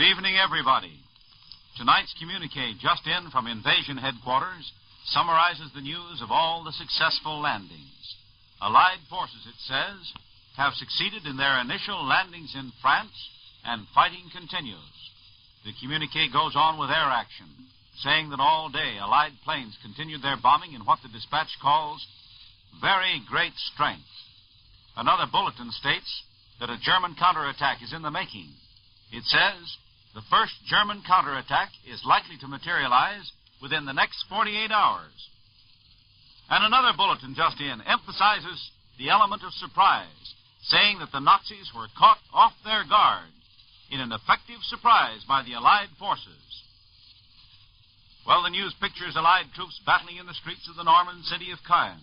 evening, everybody. Tonight's communique just in from Invasion Headquarters summarizes the news of all the successful landings. Allied forces, it says, have succeeded in their initial landings in France, and fighting continues. The communique goes on with air action, saying that all day Allied planes continued their bombing in what the dispatch calls very great strength. Another bulletin states that a German counterattack is in the making. It says the first German counterattack is likely to materialize within the next 48 hours. And another bulletin just in emphasizes the element of surprise, saying that the Nazis were caught off their guard in an effective surprise by the Allied forces. Well, the news pictures Allied troops battling in the streets of the Norman city of Caen.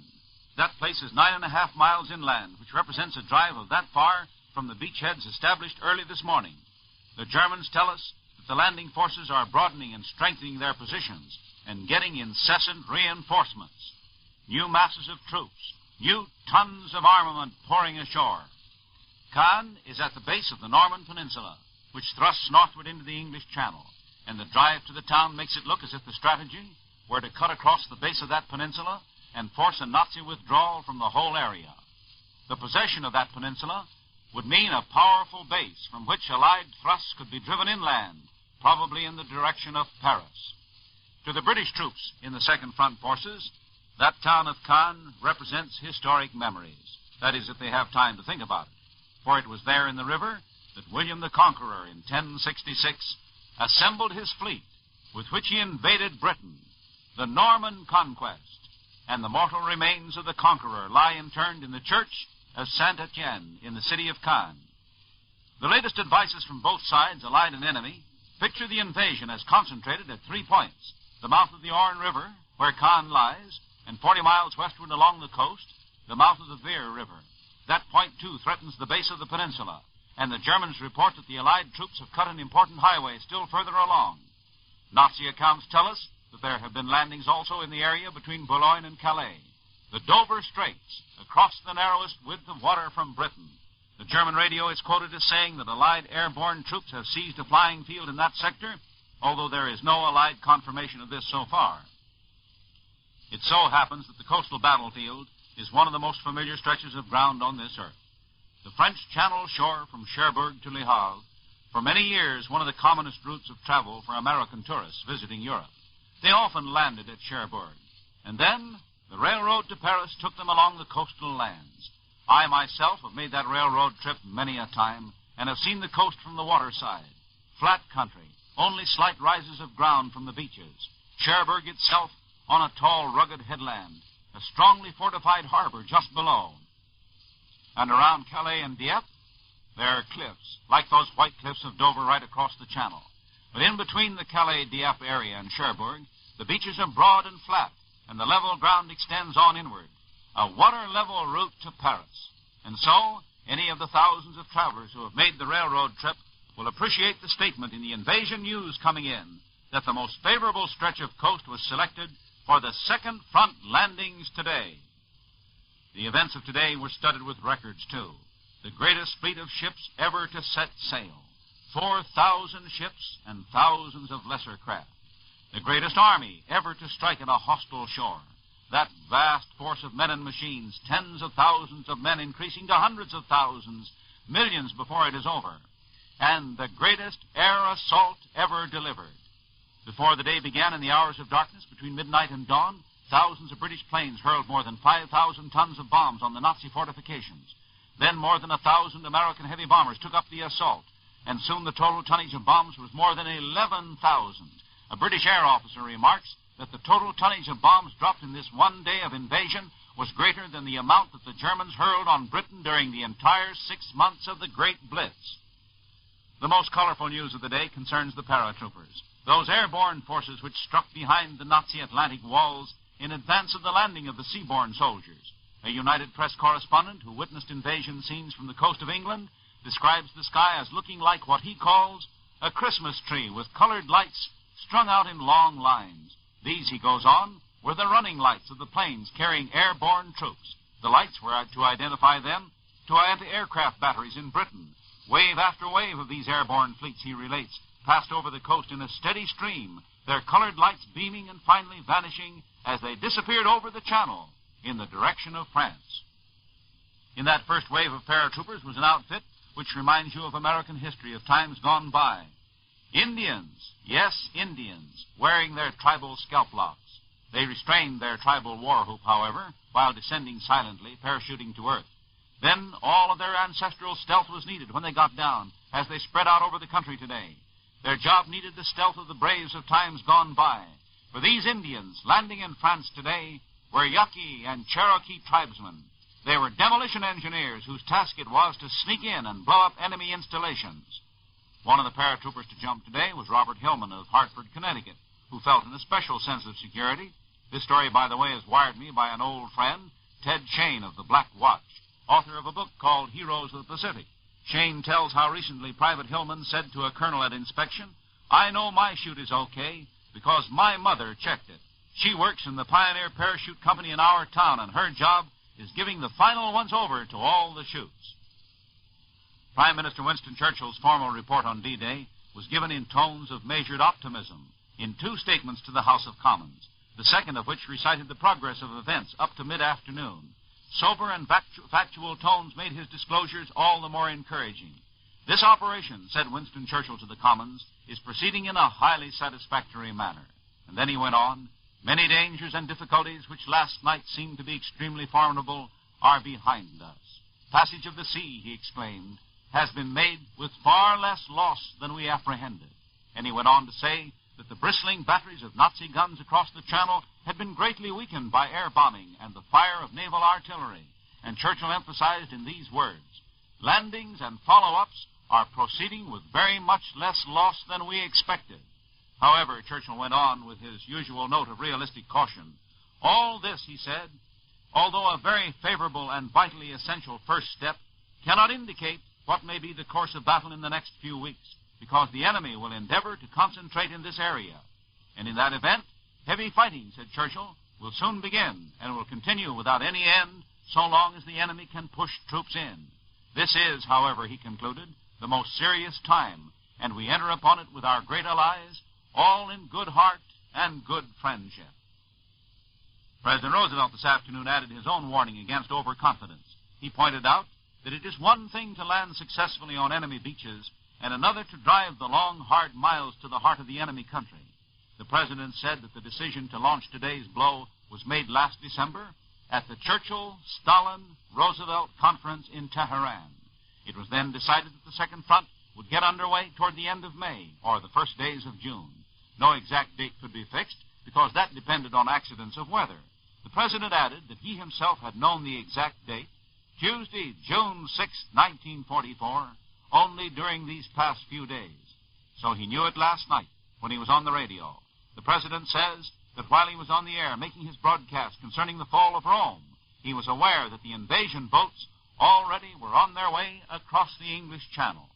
That place is 9.5 miles inland, which represents a drive of that far from the beachheads established early this morning. The Germans tell us that the landing forces are broadening and strengthening their positions and getting incessant reinforcements. New masses of troops, new tons of armament pouring ashore. Caen is at the base of the Norman Peninsula, which thrusts northward into the English Channel, and the drive to the town makes it look as if the strategy were to cut across the base of that peninsula and force a Nazi withdrawal from the whole area. The possession of that peninsula would mean a powerful base from which Allied thrusts could be driven inland, probably in the direction of Paris. To the British troops in the Second Front forces, that town of Caen represents historic memories. That is, if they have time to think about it. For it was there in the river that William the Conqueror in 1066 assembled his fleet with which he invaded Britain, the Norman conquest, and the mortal remains of the conqueror lie interned in the church of Saint-Etienne in the city of Caen. The latest advices from both sides, allied and enemy, picture the invasion as concentrated at 3 points: the mouth of the Orne River, where Caen lies, and 40 miles westward along the coast, the mouth of the Veer River. That point, too, threatens the base of the peninsula, and the Germans report that the Allied troops have cut an important highway still further along. Nazi accounts tell us that there have been landings also in the area between Boulogne and Calais, the Dover Straits, across the narrowest width of water from Britain. The German radio is quoted as saying that Allied airborne troops have seized a flying field in that sector, although there is no Allied confirmation of this so far. It so happens that the coastal battlefield is one of the most familiar stretches of ground on this earth. The French Channel shore from Cherbourg to Le Havre, for many years one of the commonest routes of travel for American tourists visiting Europe. They often landed at Cherbourg, and then the railroad to Paris took them along the coastal lands. I myself have made that railroad trip many a time and have seen the coast from the waterside. Flat country, only slight rises of ground from the beaches. Cherbourg itself on a tall, rugged headland, a strongly fortified harbor just below. And around Calais and Dieppe, there are cliffs, like those white cliffs of Dover right across the channel. But in between the Calais-Dieppe area and Cherbourg, the beaches are broad and flat, and the level ground extends on inward, a water-level route to Paris. And so, any of the thousands of travelers who have made the railroad trip will appreciate the statement in the invasion news coming in that the most favorable stretch of coast was selected for the Second Front landings today. The events of today were studded with records, too. The greatest fleet of ships ever to set sail. 4,000 ships and thousands of lesser craft. The greatest army ever to strike at a hostile shore. That vast force of men and machines, tens of thousands of men increasing to hundreds of thousands, millions before it is over. And the greatest air assault ever delivered. Before the day began in the hours of darkness between midnight and dawn, thousands of British planes hurled more than 5,000 tons of bombs on the Nazi fortifications. Then more than 1,000 American heavy bombers took up the assault, and soon the total tonnage of bombs was more than 11,000. A British air officer remarks that the total tonnage of bombs dropped in this one day of invasion was greater than the amount that the Germans hurled on Britain during the entire 6 months of the Great Blitz. The most colorful news of the day concerns the paratroopers, those airborne forces which struck behind the Nazi Atlantic walls in advance of the landing of the seaborne soldiers. A United Press correspondent who witnessed invasion scenes from the coast of England describes the sky as looking like what he calls a Christmas tree with colored lights strung out in long lines. These, he goes on, were the running lights of the planes carrying airborne troops. The lights were to identify them to anti-aircraft batteries in Britain. Wave after wave of these airborne fleets, he relates, passed over the coast in a steady stream, their colored lights beaming and finally vanishing as they disappeared over the channel in the direction of France. In that first wave of paratroopers was an outfit which reminds you of American history of times gone by. Indians, yes, Indians, wearing their tribal scalp locks. They restrained their tribal war whoop, however, while descending silently, parachuting to earth. Then all of their ancestral stealth was needed when they got down, as they spread out over the country today. Their job needed the stealth of the braves of times gone by. For these Indians landing in France today were Yaqui and Cherokee tribesmen. They were demolition engineers whose task it was to sneak in and blow up enemy installations. One of the paratroopers to jump today was Robert Hillman of Hartford, Connecticut, who felt an especial sense of security. This story, by the way, is wired me by an old friend, Ted Shane of the Black Watch, author of a book called Heroes of the Pacific. Shane tells how recently Private Hillman said to a colonel at inspection, "I know my chute is okay because my mother checked it. She works in the Pioneer Parachute Company in our town, and her job is giving the final ones over to all the chutes." Prime Minister Winston Churchill's formal report on D-Day was given in tones of measured optimism in two statements to the House of Commons, the second of which recited the progress of events up to mid-afternoon. Sober and factual tones made his disclosures all the more encouraging. "This operation," said Winston Churchill to the Commons, "is proceeding in a highly satisfactory manner." And then he went on, "Many dangers and difficulties which last night seemed to be extremely formidable are behind us. Passage of the sea," he exclaimed, "has been made with far less loss than we apprehended." And he went on to say that the bristling batteries of Nazi guns across the Channel had been greatly weakened by air bombing and the fire of naval artillery. And Churchill emphasized in these words, "Landings and follow-ups are proceeding with very much less loss than we expected." However, Churchill went on with his usual note of realistic caution. "All this," he said, "although a very favorable and vitally essential first step, cannot indicate what may be the course of battle in the next few weeks, because the enemy will endeavor to concentrate in this area. And in that event, heavy fighting," said Churchill, "will soon begin and will continue without any end so long as the enemy can push troops in. This is, however," he concluded, "the most serious time, and we enter upon it with our great allies, all in good heart and good friendship." President Roosevelt this afternoon added his own warning against overconfidence. He pointed out that it is one thing to land successfully on enemy beaches and another to drive the long, hard miles to the heart of the enemy country. The President said that the decision to launch today's blow was made last December at the Churchill-Stalin-Roosevelt Conference in Tehran. It was then decided that the Second Front would get underway toward the end of May or the first days of June. No exact date could be fixed because that depended on accidents of weather. The President added that he himself had known the exact date, Tuesday, June 6, 1944, only during these past few days. So he knew it last night when he was on the radio. The President says that while he was on the air making his broadcast concerning the fall of Rome, he was aware that the invasion boats already were on their way across the English Channel.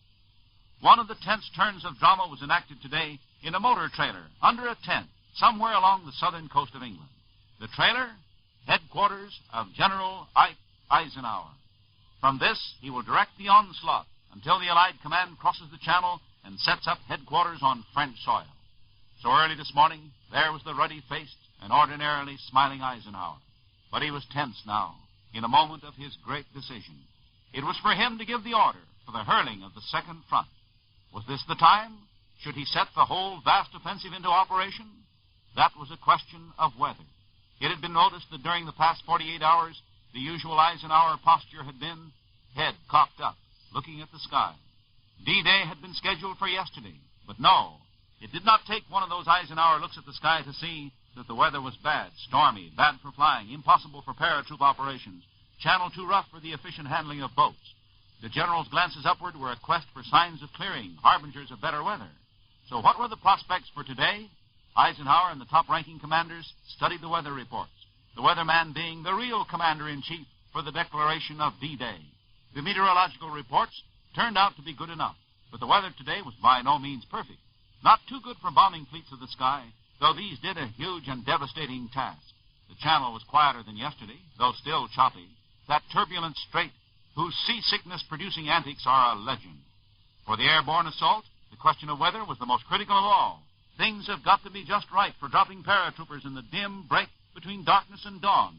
One of the tense turns of drama was enacted today in a motor trailer under a tent somewhere along the southern coast of England. The trailer, headquarters of General Eisenhower. From this, he will direct the onslaught until the Allied command crosses the Channel and sets up headquarters on French soil. So early this morning, there was the ruddy-faced and ordinarily smiling Eisenhower. But he was tense now, in a moment of his great decision. It was for him to give the order for the hurling of the Second Front. Was this the time? Should he set the whole vast offensive into operation? That was a question of weather. It had been noticed that during the past 48 hours, the usual Eisenhower posture had been head cocked up, looking at the sky. D-Day had been scheduled for yesterday, but no, it did not take one of those Eisenhower looks at the sky to see that the weather was bad, stormy, bad for flying, impossible for paratroop operations, channel too rough for the efficient handling of boats. The general's glances upward were a quest for signs of clearing, harbingers of better weather. So what were the prospects for today? Eisenhower and the top-ranking commanders studied the weather reports, the weatherman being the real commander-in-chief for the declaration of D-Day. The meteorological reports turned out to be good enough, but the weather today was by no means perfect. Not too good for bombing fleets of the sky, though these did a huge and devastating task. The Channel was quieter than yesterday, though still choppy. That turbulent strait, whose seasickness-producing antics are a legend. For the airborne assault, The question of weather was the most critical of all. Things have got to be just right for dropping paratroopers in the dim break between darkness and dawn.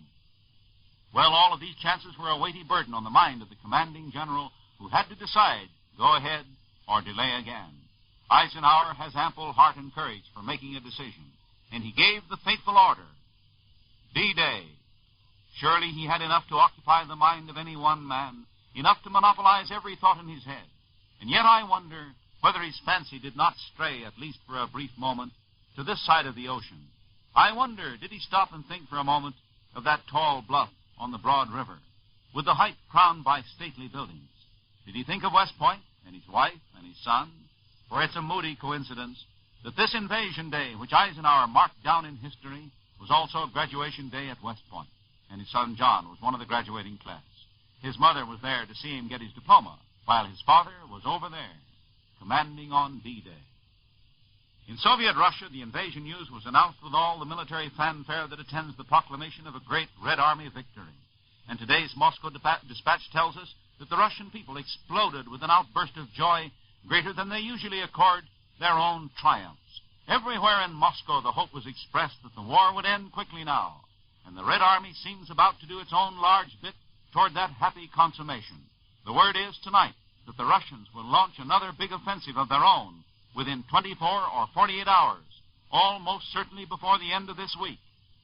Well, all of these chances were a weighty burden on the mind of the commanding general who had to decide, go ahead or delay again. Eisenhower has ample heart and courage for making a decision, and he gave the fateful order, D-Day. Surely he had enough to occupy the mind of any one man, enough to monopolize every thought in his head. And yet I wonder whether his fancy did not stray, at least for a brief moment, to this side of the ocean. I wonder, did he stop and think for a moment of that tall bluff on the broad river, with the height crowned by stately buildings? Did he think of West Point and his wife and his son? For it's a moody coincidence that this invasion day, which Eisenhower marked down in history, was also graduation day at West Point, and his son John was one of the graduating class. His mother was there to see him get his diploma, while his father was over there, commanding on D-Day. In Soviet Russia, the invasion news was announced with all the military fanfare that attends the proclamation of a great Red Army victory. And today's Moscow Dispatch tells us that the Russian people exploded with an outburst of joy greater than they usually accord their own triumphs. Everywhere in Moscow, the hope was expressed that the war would end quickly now, and the Red Army seems about to do its own large bit toward that happy consummation. The word is tonight that the Russians will launch another big offensive of their own within 24 or 48 hours, almost certainly before the end of this week.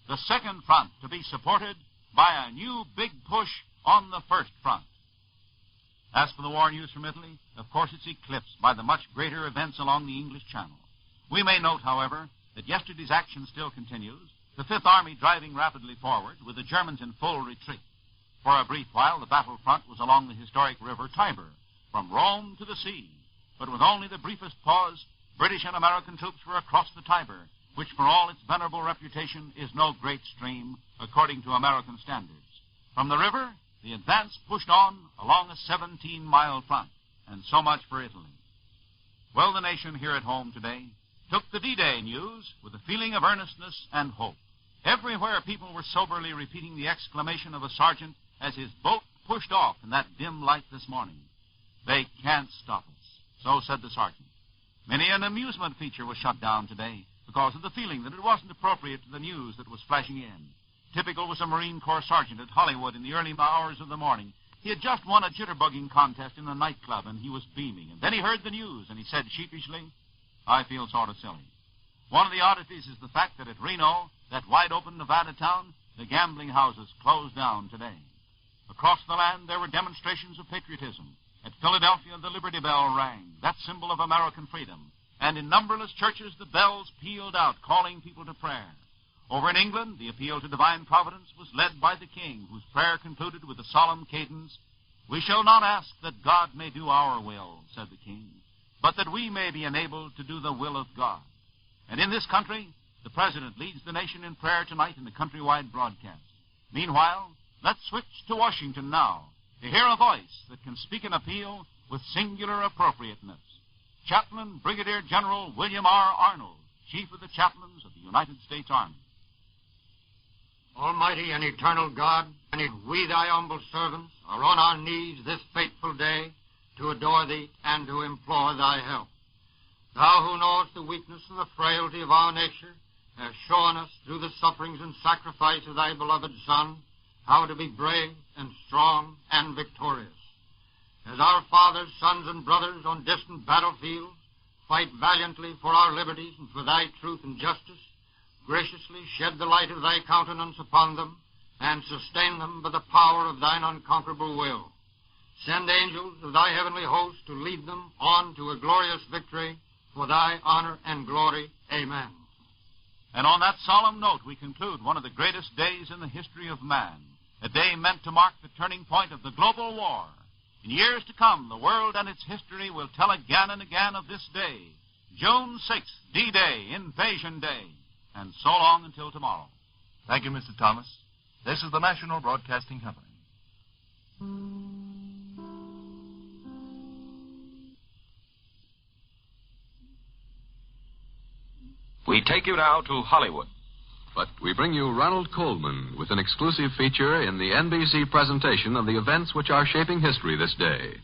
The second front to be supported by a new big push on the first front. As for the war news from Italy, of course it's eclipsed by the much greater events along the English Channel. We may note, however, that yesterday's action still continues, the Fifth Army driving rapidly forward, with the Germans in full retreat. For a brief while, the battlefront was along the historic river Tiber, from Rome to the sea. But with only the briefest pause, British and American troops were across the Tiber, which for all its venerable reputation is no great stream, according to American standards. From the river, the advance pushed on along a 17-mile front, and so much for Italy. Well, the nation here at home today took the D-Day news with a feeling of earnestness and hope. Everywhere people were soberly repeating the exclamation of a sergeant as his boat pushed off in that dim light this morning. They can't stop us, so said the sergeant. Many an amusement feature was shut down today because of the feeling that it wasn't appropriate to the news that was flashing in. Typical was a Marine Corps sergeant at Hollywood in the early hours of the morning. He had just won a jitterbugging contest in a nightclub, and he was beaming. And then he heard the news, and he said sheepishly, "I feel sort of silly." One of the oddities is the fact that at Reno, that wide-open Nevada town, the gambling houses closed down today. Across the land, there were demonstrations of patriotism. At Philadelphia, the Liberty Bell rang, that symbol of American freedom. And in numberless churches, the bells pealed out, calling people to prayer. Over in England, the appeal to divine providence was led by the king, whose prayer concluded with a solemn cadence, "We shall not ask that God may do our will," said the king, "but that we may be enabled to do the will of God." And in this country, the president leads the nation in prayer tonight in the countrywide broadcast. Meanwhile, let's switch to Washington now to hear a voice that can speak an appeal with singular appropriateness. Chaplain Brigadier General William R. Arnold, Chief of the Chaplains of the United States Army. Almighty and eternal God, and we, thy humble servants, are on our knees this fateful day to adore thee and to implore thy help. Thou who knowest the weakness and the frailty of our nature, hast shown us through the sufferings and sacrifice of thy beloved Son how to be brave and strong and victorious. As our fathers, sons, and brothers on distant battlefields fight valiantly for our liberties and for thy truth and justice, graciously shed the light of thy countenance upon them and sustain them by the power of thine unconquerable will. Send angels of thy heavenly host to lead them on to a glorious victory for thy honor and glory. Amen. And on that solemn note, we conclude one of the greatest days in the history of man, a day meant to mark the turning point of the global war. In years to come, the world and its history will tell again and again of this day, June 6th, D-Day, Invasion Day. And so long until tomorrow. Thank you, Mr. Thomas. This is the National Broadcasting Company. We take you now to Hollywood. But we bring you Ronald Colman with an exclusive feature in the NBC presentation of the events which are shaping history this day.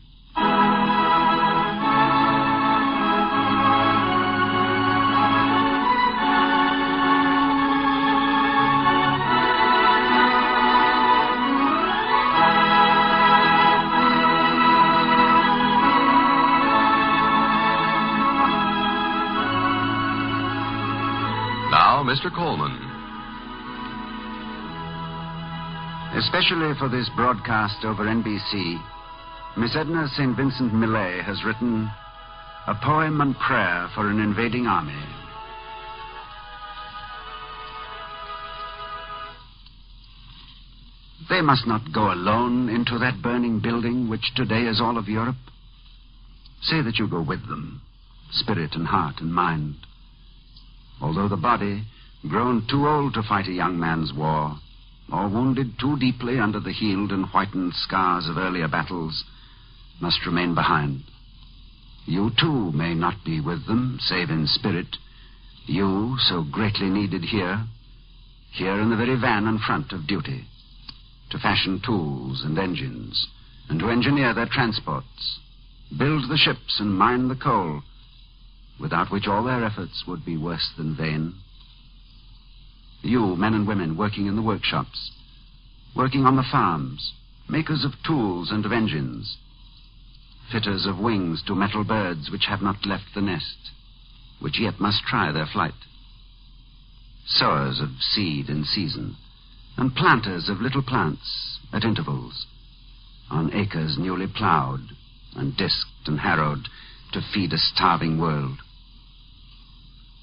Mr. Colman. Especially for this broadcast over NBC, Miss Edna St. Vincent Millay has written A Poem and Prayer for an Invading Army. They must not go alone into that burning building which today is all of Europe. Say that you go with them, spirit and heart and mind. Although the body, grown too old to fight a young man's war, or wounded too deeply under the healed and whitened scars of earlier battles, must remain behind. You, too, may not be with them, save in spirit. You, so greatly needed here in the very van in front of duty, to fashion tools and engines, and to engineer their transports, build the ships and mine the coal, without which all their efforts would be worse than vain. You, men and women, working in the workshops, working on the farms, makers of tools and of engines, fitters of wings to metal birds which have not left the nest, which yet must try their flight, sowers of seed in season, and planters of little plants at intervals, on acres newly plowed and disked and harrowed to feed a starving world.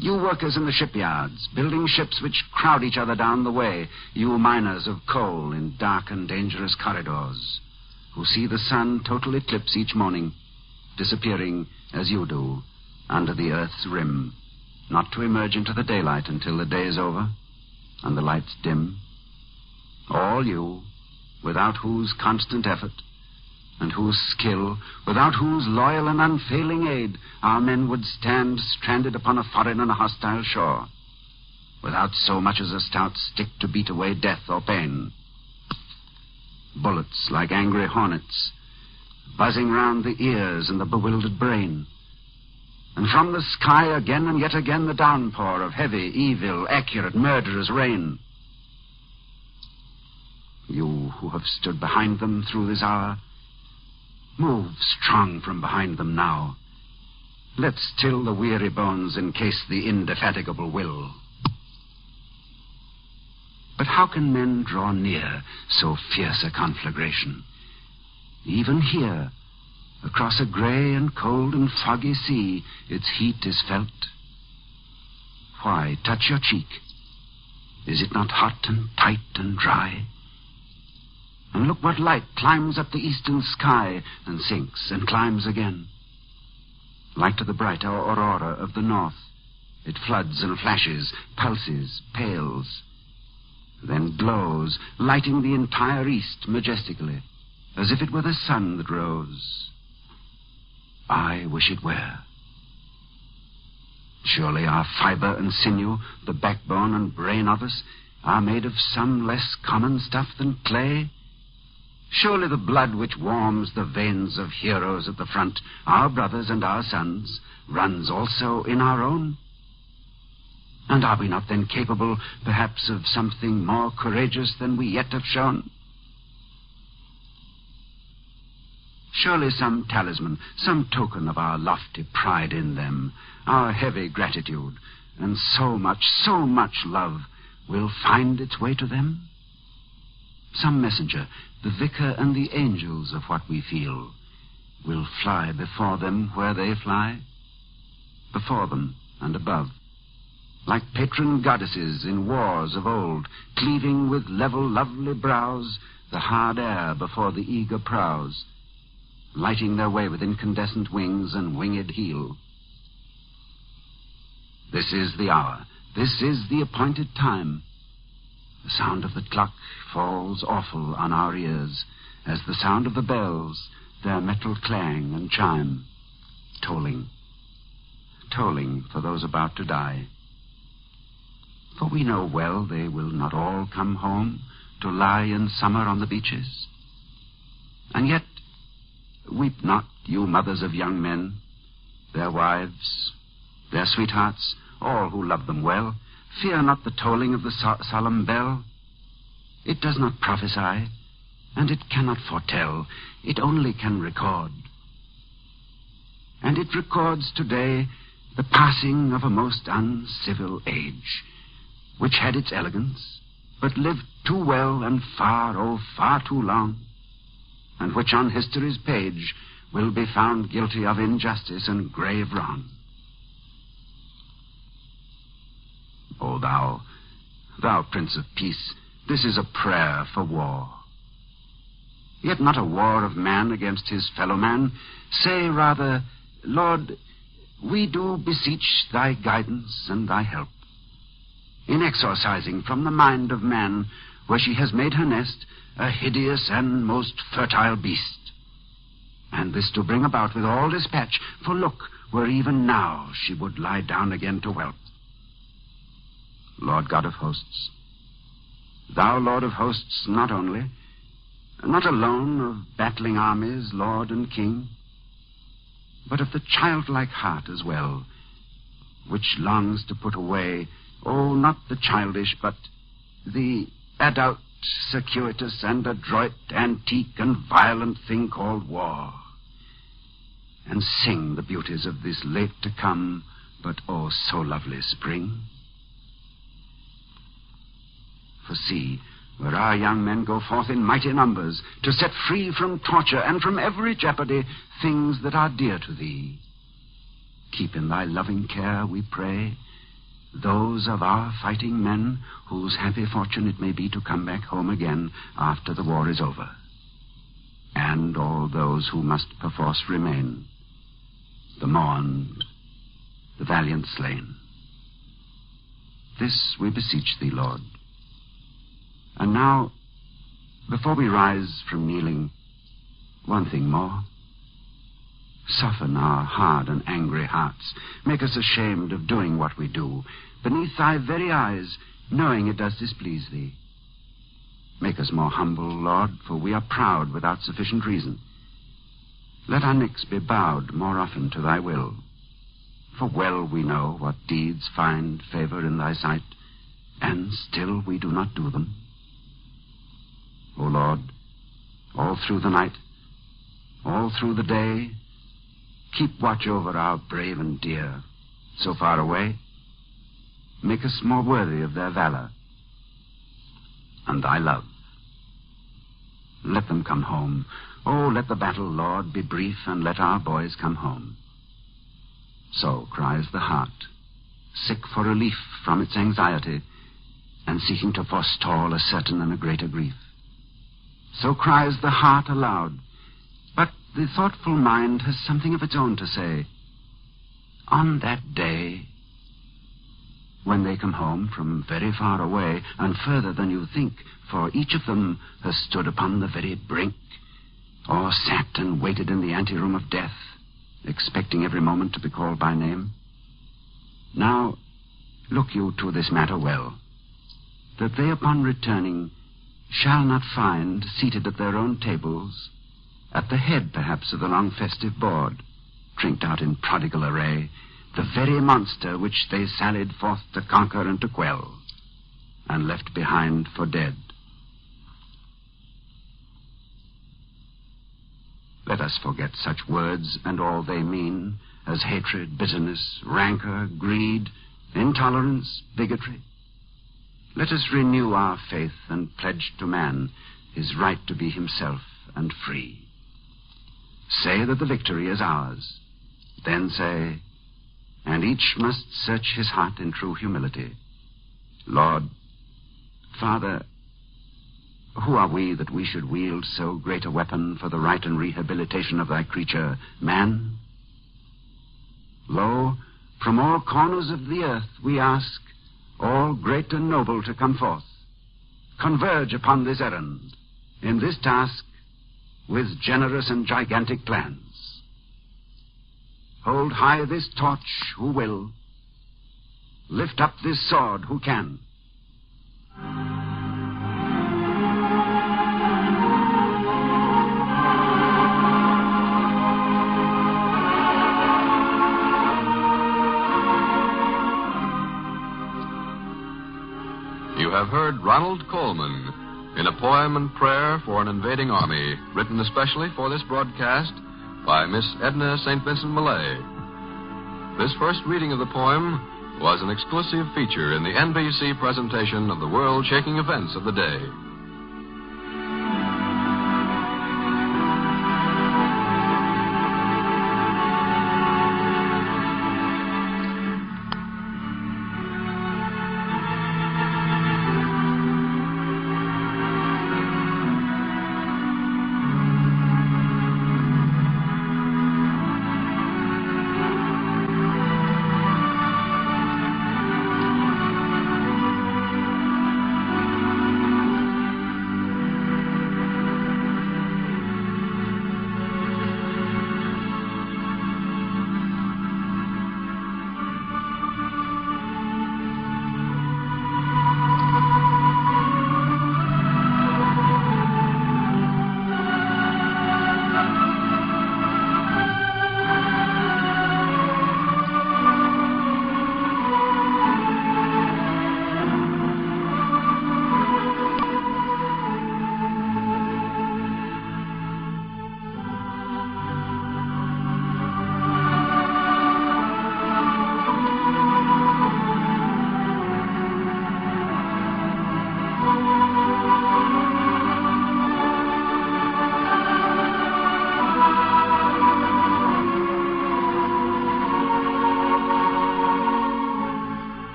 You workers in the shipyards, building ships which crowd each other down the way, you miners of coal in dark and dangerous corridors, who see the sun total eclipse each morning, disappearing, as you do, under the earth's rim, not to emerge into the daylight until the day is over and the lights dim. All you, without whose constant effort and whose skill, without whose loyal and unfailing aid, our men would stand stranded upon a foreign and a hostile shore, without so much as a stout stick to beat away death or pain. Bullets like angry hornets, buzzing round the ears and the bewildered brain. And from the sky again and yet again the downpour of heavy, evil, accurate, murderous rain. You who have stood behind them through this hour, move strong from behind them now. Let's still the weary bones encase the indefatigable will. But how can men draw near so fierce a conflagration? Even here, across a gray and cold and foggy sea, its heat is felt. Why, touch your cheek. Is it not hot and tight and dry? And look what light climbs up the eastern sky and sinks and climbs again. Like to the bright aurora of the north, it floods and flashes, pulses, pales, then glows, lighting the entire east majestically, as if it were the sun that rose. I wish it were. Surely our fiber and sinew, the backbone and brain of us, are made of some less common stuff than clay. Surely the blood which warms the veins of heroes at the front, our brothers and our sons, runs also in our own. And are we not then capable, perhaps, of something more courageous than we yet have shown? Surely some talisman, some token of our lofty pride in them, our heavy gratitude, and so much love will find its way to them? Some messenger, the vicar and the angels of what we feel, will fly before them where they fly, before them and above, like patron goddesses in wars of old, cleaving with level, lovely brows the hard air before the eager prows, lighting their way with incandescent wings and winged heel. This is the hour. This is the appointed time. The sound of the clock falls awful on our ears, as the sound of the bells, their metal clang and chime, tolling for those about to die. For we know well they will not all come home to lie in summer on the beaches. And yet, weep not, you mothers of young men, their wives, their sweethearts, all who love them well. Fear not the tolling of the solemn bell. It does not prophesy, and it cannot foretell. It only can record. And it records today the passing of a most uncivil age, which had its elegance, but lived too well and far too long, and which on history's page will be found guilty of injustice and grave wrong. O thou Prince of Peace, this is a prayer for war. Yet not a war of man against his fellow man. Say rather, Lord, we do beseech thy guidance and thy help in exorcising from the mind of man, where she has made her nest, a hideous and most fertile beast. And this to bring about with all dispatch, for look, where even now she would lie down again to whelp. Lord God of hosts, thou Lord of hosts not only, not alone of battling armies, Lord and King, but of the childlike heart as well, which longs to put away, oh, not the childish, but the adult, circuitous, and adroit, antique, and violent thing called war, and sing the beauties of this late to come, but oh, so lovely spring. For see, where our young men go forth in mighty numbers to set free from torture and from every jeopardy things that are dear to thee. Keep in thy loving care, we pray, those of our fighting men whose happy fortune it may be to come back home again after the war is over, and all those who must perforce remain, the mourned, the valiant slain. This we beseech thee, Lord. And now, before we rise from kneeling, one thing more. Soften our hard and angry hearts. Make us ashamed of doing what we do, beneath thy very eyes, knowing it does displease thee. Make us more humble, Lord, for we are proud without sufficient reason. Let our necks be bowed more often to thy will, for well we know what deeds find favor in thy sight, and still we do not do them. O Lord, all through the night, all through the day, keep watch over our brave and dear, so far away. Make us more worthy of their valor and thy love. Let them come home. Oh, let the battle, Lord, be brief, and let our boys come home. So cries the heart, sick for relief from its anxiety, and seeking to forestall a certain and a greater grief. So cries the heart aloud, but the thoughtful mind has something of its own to say. On that day, when they come home from very far away, and further than you think, for each of them has stood upon the very brink, or sat and waited in the anteroom of death, expecting every moment to be called by name. Now, look you to this matter well, that they upon returning shall not find, seated at their own tables, at the head perhaps of the long festive board, trinked out in prodigal array, the very monster which they sallied forth to conquer and to quell, and left behind for dead. Let us forget such words and all they mean as hatred, bitterness, rancor, greed, intolerance, bigotry. Let us renew our faith and pledge to man his right to be himself and free. Say that the victory is ours. Then say, and each must search his heart in true humility, Lord, Father, who are we that we should wield so great a weapon for the right and rehabilitation of thy creature, man? Lo, from all corners of the earth we ask all great and noble to come forth, converge upon this errand, in this task, with generous and gigantic plans. Hold high this torch who will, lift up this sword who can. You have heard Ronald Colman in a poem and prayer for an invading army, written especially for this broadcast by Miss Edna St. Vincent Millay. This first reading of the poem was an exclusive feature in the NBC presentation of the world-shaking events of the day.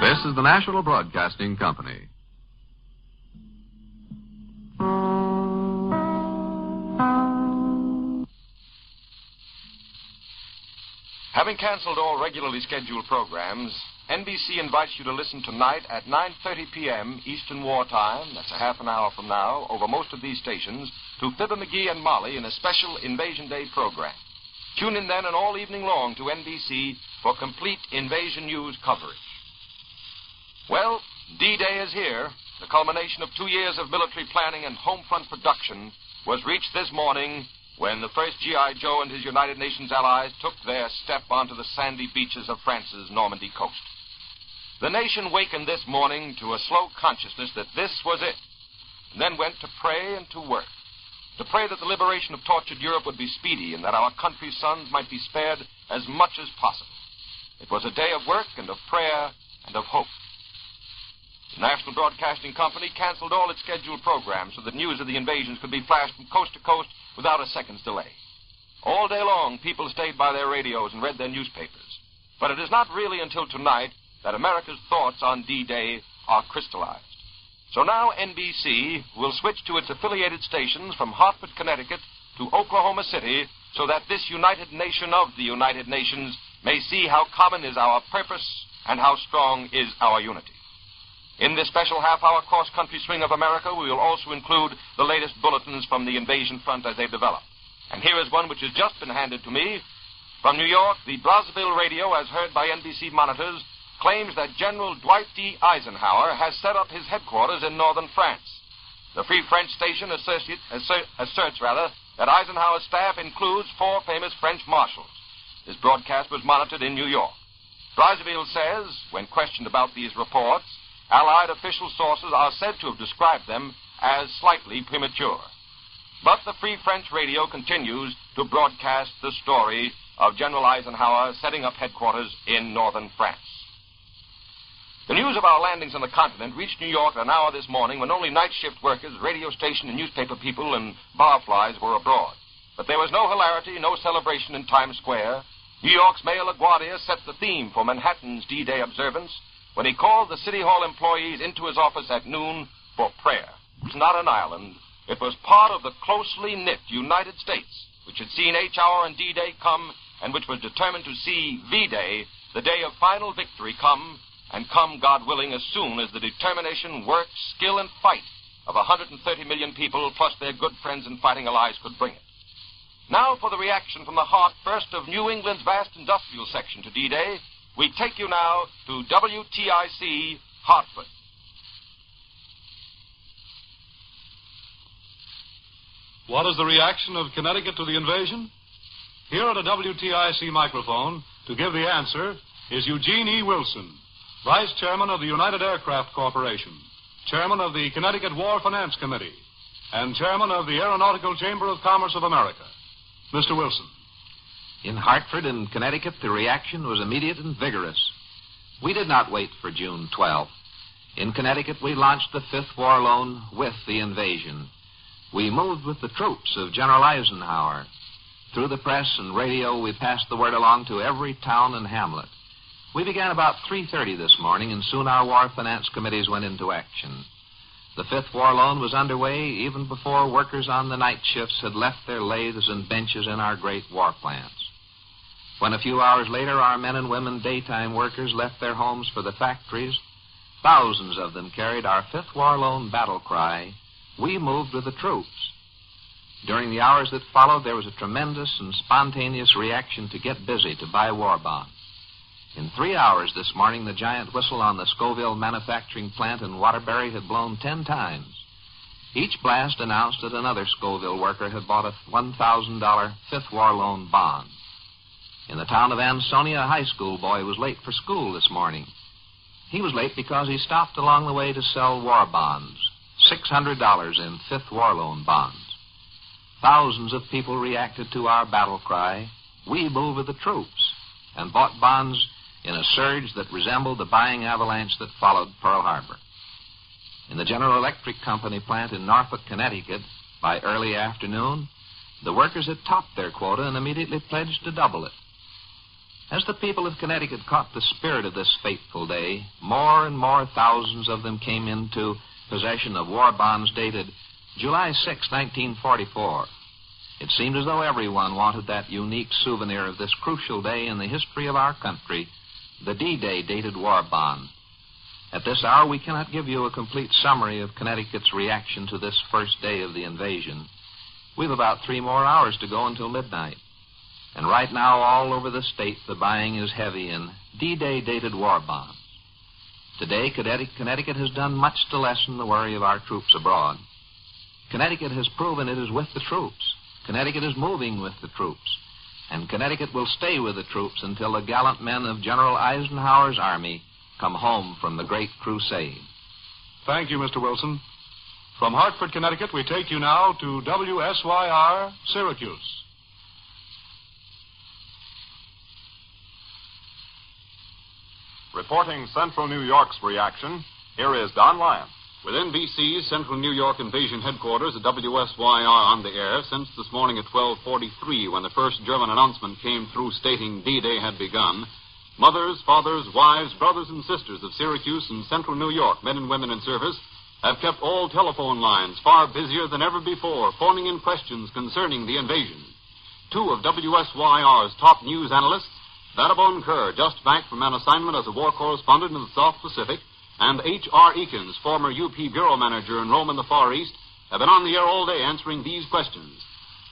This is the National Broadcasting Company. Having canceled all regularly scheduled programs, NBC invites you to listen tonight at 9:30 p.m. Eastern Wartime, that's a half an hour from now, over most of these stations, to Fibber, McGee, and Molly in a special Invasion Day program. Tune in then and all evening long to NBC for complete invasion news coverage. Well, D-Day is here. The culmination of 2 years of military planning and home front production was reached this morning when the first G.I. Joe and his United Nations allies took their step onto the sandy beaches of France's Normandy coast. The nation wakened this morning to a slow consciousness that this was it, and then went to pray and to work. to pray that the liberation of tortured Europe would be speedy and that our country's sons might be spared as much as possible. It was a day of work and of prayer and of hope. The National Broadcasting Company canceled all its scheduled programs so that news of the invasions could be flashed from coast to coast without a second's delay. All day long, people stayed by their radios and read their newspapers. But it is not really until tonight that America's thoughts on D-Day are crystallized. So now NBC will switch to its affiliated stations from Hartford, Connecticut to Oklahoma City so that this United Nation of the United Nations may see how common is our purpose and how strong is our unity. In this special half-hour cross-country swing of America, we will also include the latest bulletins from the invasion front as they develop. And here is one which has just been handed to me. From New York, the Brazzaville radio, as heard by NBC monitors, claims that General Dwight D. Eisenhower has set up his headquarters in northern France. The Free French station asserts that Eisenhower's staff includes 4 famous French marshals. This broadcast was monitored in New York. Brazzaville says, when questioned about these reports, Allied official sources are said to have described them as slightly premature. But the Free French radio continues to broadcast the story of General Eisenhower setting up headquarters in northern France. The news of our landings on the continent reached New York at an hour this morning when only night shift workers, radio station and newspaper people, and barflies were abroad. But there was no hilarity, no celebration in Times Square. New York's Mayor LaGuardia set the theme for Manhattan's D-Day observance when he called the City Hall employees into his office at noon for prayer. It was not an island. It was part of the closely knit United States, which had seen H-Hour and D-Day come and which was determined to see V-Day, the day of final victory, come, and come, God willing, as soon as the determination, work, skill, and fight of 130 million people, plus their good friends and fighting allies, could bring it. Now for the reaction from the heart first of New England's vast industrial section to D-Day. We take you now to WTIC Hartford. What is the reaction of Connecticut to the invasion? Here at a WTIC microphone to give the answer is Eugene E. Wilson, Vice Chairman of the United Aircraft Corporation, Chairman of the Connecticut War Finance Committee, and Chairman of the Aeronautical Chamber of Commerce of America. Mr. Wilson. In Hartford and Connecticut, the reaction was immediate and vigorous. We did not wait for June 12th. In Connecticut, we launched the Fifth War Loan with the invasion. We moved with the troops of General Eisenhower. Through the press and radio, we passed the word along to every town and hamlet. We began about 3:30 this morning, and soon our war finance committees went into action. The Fifth War Loan was underway even before workers on the night shifts had left their lathes and benches in our great war plants. When a few hours later our men and women daytime workers left their homes for the factories, thousands of them carried our Fifth War Loan battle cry, "We moved with the troops." During the hours that followed, there was a tremendous and spontaneous reaction to get busy to buy war bonds. In 3 hours this morning, the giant whistle on the Scoville manufacturing plant in Waterbury had blown 10 times. Each blast announced that another Scoville worker had bought a $1,000 Fifth War Loan bond. In the town of Ansonia, a high school boy was late for school this morning. He was late because he stopped along the way to sell war bonds, $600 in Fifth War Loan bonds. Thousands of people reacted to our battle cry, "We move with the troops," and bought bonds in a surge that resembled the buying avalanche that followed Pearl Harbor. In the General Electric Company plant in Norfolk, Connecticut, by early afternoon, the workers had topped their quota and immediately pledged to double it. As the people of Connecticut caught the spirit of this fateful day, more and more thousands of them came into possession of war bonds dated July 6, 1944. It seemed as though everyone wanted that unique souvenir of this crucial day in the history of our country, the D-Day dated war bond. At this hour, we cannot give you a complete summary of Connecticut's reaction to this first day of the invasion. We've about 3 more hours to go until midnight. And right now, all over the state, the buying is heavy in D-Day dated war bonds. Today, Connecticut has done much to lessen the worry of our troops abroad. Connecticut has proven it is with the troops. Connecticut is moving with the troops. And Connecticut will stay with the troops until the gallant men of General Eisenhower's army come home from the Great Crusade. Thank you, Mr. Wilson. From Hartford, Connecticut, we take you now to WSYR, Syracuse. Reporting Central New York's reaction, here is Don Lyon. With NBC's Central New York Invasion Headquarters at WSYR on the air since this morning at 12:43, when the first German announcement came through stating D-Day had begun, mothers, fathers, wives, brothers, and sisters of Syracuse and Central New York, men and women in service, have kept all telephone lines far busier than ever before, phoning in questions concerning the invasion. Two of WSYR's top news analysts, Vanabone Kerr, just back from an assignment as a war correspondent in the South Pacific, and H.R. Eakins, former UP Bureau Manager in Rome in the Far East, have been on the air all day answering these questions.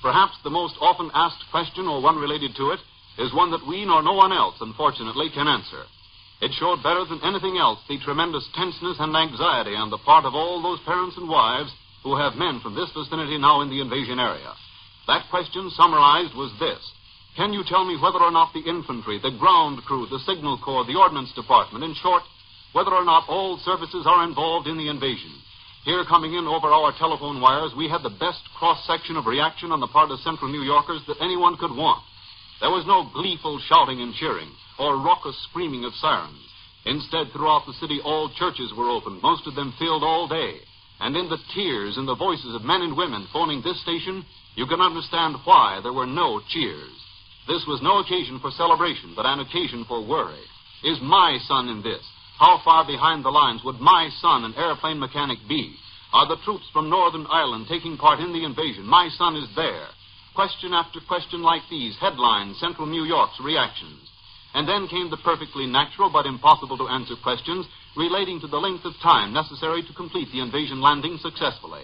Perhaps the most often asked question, or one related to it, is one that we nor no one else, unfortunately, can answer. It showed better than anything else the tremendous tenseness and anxiety on the part of all those parents and wives who have men from this vicinity now in the invasion area. That question, summarized, was this. Can you tell me whether or not the infantry, the ground crew, the signal corps, the ordnance department, in short, whether or not all services are involved in the invasion? Here, coming in over our telephone wires, we had the best cross-section of reaction on the part of Central New Yorkers that anyone could want. There was no gleeful shouting and cheering, or raucous screaming of sirens. Instead, throughout the city, all churches were open, most of them filled all day. And in the tears and the voices of men and women phoning this station, you can understand why there were no cheers. This was no occasion for celebration, but an occasion for worry. Is my son in this? How far behind the lines would my son, an airplane mechanic, be? Are the troops from Northern Ireland taking part in the invasion? My son is there. Question after question like these, headlines, Central New York's reactions. And then came the perfectly natural but impossible to answer questions relating to the length of time necessary to complete the invasion landing successfully.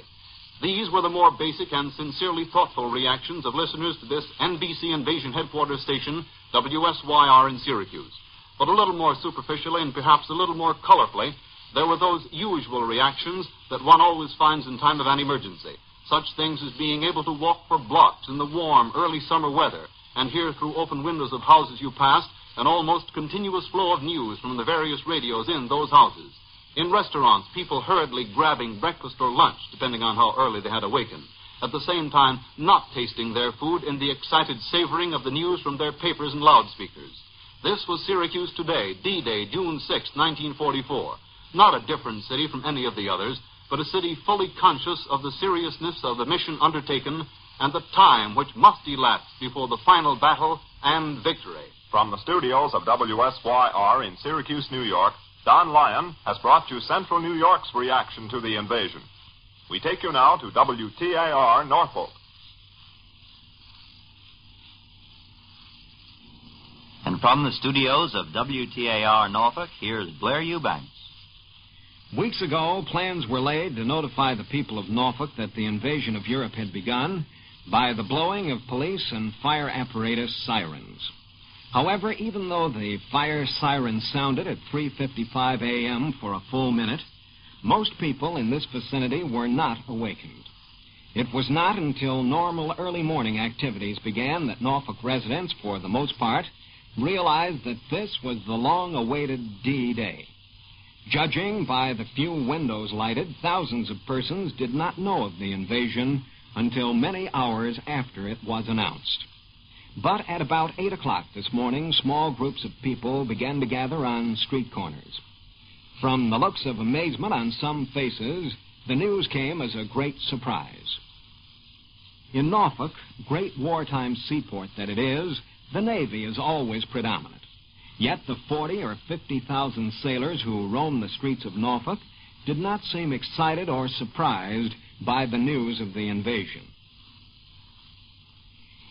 These were the more basic and sincerely thoughtful reactions of listeners to this NBC Invasion Headquarters station, WSYR in Syracuse. But a little more superficially and perhaps a little more colorfully, there were those usual reactions that one always finds in time of an emergency. Such things as being able to walk for blocks in the warm, early summer weather and hear through open windows of houses you passed an almost continuous flow of news from the various radios in those houses. In restaurants, people hurriedly grabbing breakfast or lunch, depending on how early they had awakened. At the same time, not tasting their food in the excited savoring of the news from their papers and loudspeakers. This was Syracuse today, D-Day, June 6, 1944. Not a different city from any of the others, but a city fully conscious of the seriousness of the mission undertaken and the time which must elapse before the final battle and victory. From the studios of WSYR in Syracuse, New York, Don Lyon has brought you Central New York's reaction to the invasion. We take you now to WTAR Norfolk. And from the studios of WTAR Norfolk, here's Blair Eubanks. Weeks ago, plans were laid to notify the people of Norfolk that the invasion of Europe had begun by the blowing of police and fire apparatus sirens. However, even though the fire siren sounded at 3:55 a.m. for a full minute, most people in this vicinity were not awakened. It was not until normal early morning activities began that Norfolk residents, for the most part, realized that this was the long-awaited D-Day. Judging by the few windows lighted, thousands of persons did not know of the invasion until many hours after it was announced. But at about 8 o'clock this morning, small groups of people began to gather on street corners. From the looks of amazement on some faces, the news came as a great surprise. In Norfolk, great wartime seaport that it is, the Navy is always predominant. Yet the 40 or 50,000 sailors who roam the streets of Norfolk did not seem excited or surprised by the news of the invasion.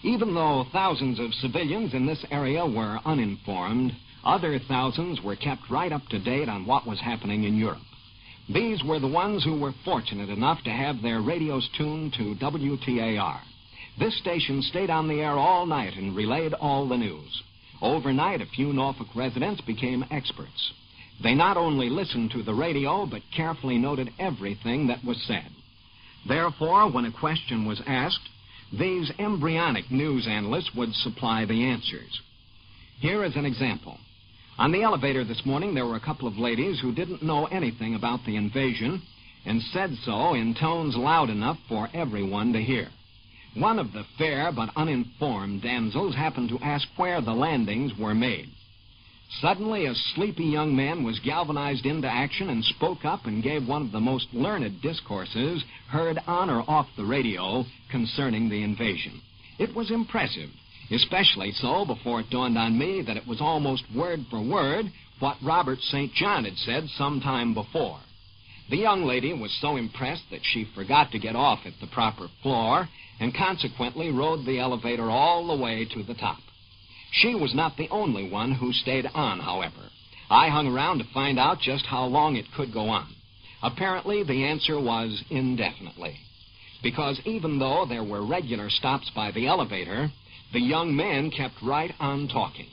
Even though thousands of civilians in this area were uninformed, other thousands were kept right up to date on what was happening in Europe. These were the ones who were fortunate enough to have their radios tuned to WTAR. This station stayed on the air all night and relayed all the news. Overnight, a few Norfolk residents became experts. They not only listened to the radio, but carefully noted everything that was said. Therefore, when a question was asked, these embryonic news analysts would supply the answers. Here is an example. On the elevator this morning, there were a couple of ladies who didn't know anything about the invasion, and said so in tones loud enough for everyone to hear. One of the fair but uninformed damsels happened to ask where the landings were made. Suddenly, a sleepy young man was galvanized into action and spoke up and gave one of the most learned discourses heard on or off the radio concerning the invasion. It was impressive, especially so before it dawned on me that it was almost word for word what Robert St. John had said some time before. The young lady was so impressed that she forgot to get off at the proper floor and consequently rode the elevator all the way to the top. She was not the only one who stayed on, however. I hung around to find out just how long it could go on. Apparently, the answer was indefinitely, because even though there were regular stops by the elevator, the young man kept right on talking.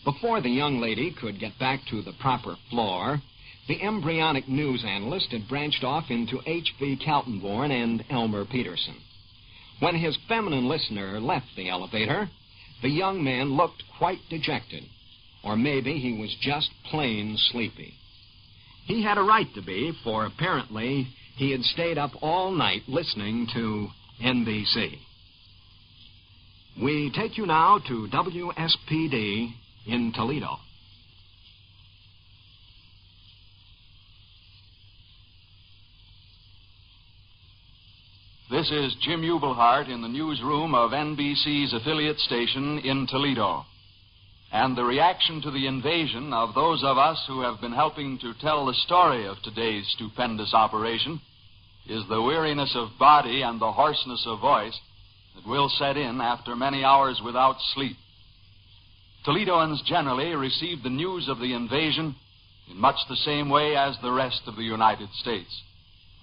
Before the young lady could get back to the proper floor, the embryonic news analyst had branched off into H.V. Kaltenborn and Elmer Peterson. When his feminine listener left the elevator, the young man looked quite dejected, or maybe he was just plain sleepy. He had a right to be, for apparently he had stayed up all night listening to NBC. We take you now to WSPD in Toledo. This is Jim Ubelhart in the newsroom of NBC's affiliate station in Toledo. And the reaction to the invasion of those of us who have been helping to tell the story of today's stupendous operation is the weariness of body and the hoarseness of voice that will set in after many hours without sleep. Toledoans generally received the news of the invasion in much the same way as the rest of the United States.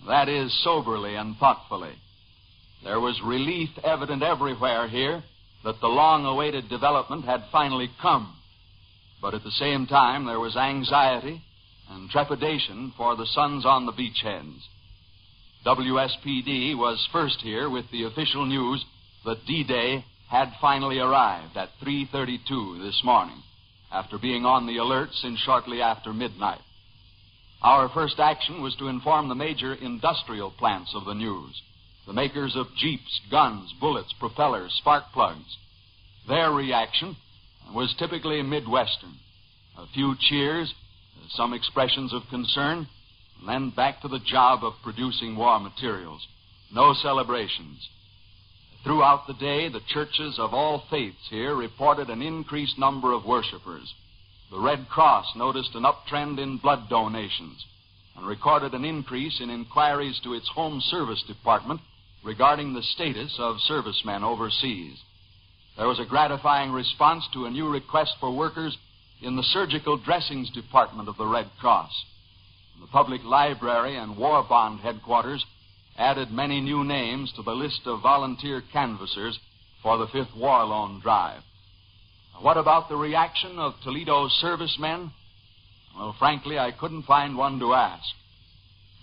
That is, soberly and thoughtfully. There was relief evident everywhere here that the long-awaited development had finally come. But at the same time, there was anxiety and trepidation for the sons on the beachheads. WSPD was first here with the official news that D-Day had finally arrived at 3:32 this morning, after being on the alert since shortly after midnight. Our first action was to inform the major industrial plants of the news, the makers of jeeps, guns, bullets, propellers, spark plugs. Their reaction was typically Midwestern. A few cheers, some expressions of concern, and then back to the job of producing war materials. No celebrations. Throughout the day, the churches of all faiths here reported an increased number of worshipers. The Red Cross noticed an uptrend in blood donations and recorded an increase in inquiries to its Home Service Department regarding the status of servicemen overseas. There was a gratifying response to a new request for workers in the Surgical Dressings Department of the Red Cross. The Public Library and War Bond Headquarters added many new names to the list of volunteer canvassers for the 5th War Loan Drive. What about the reaction of Toledo's servicemen? Well, frankly, I couldn't find one to ask.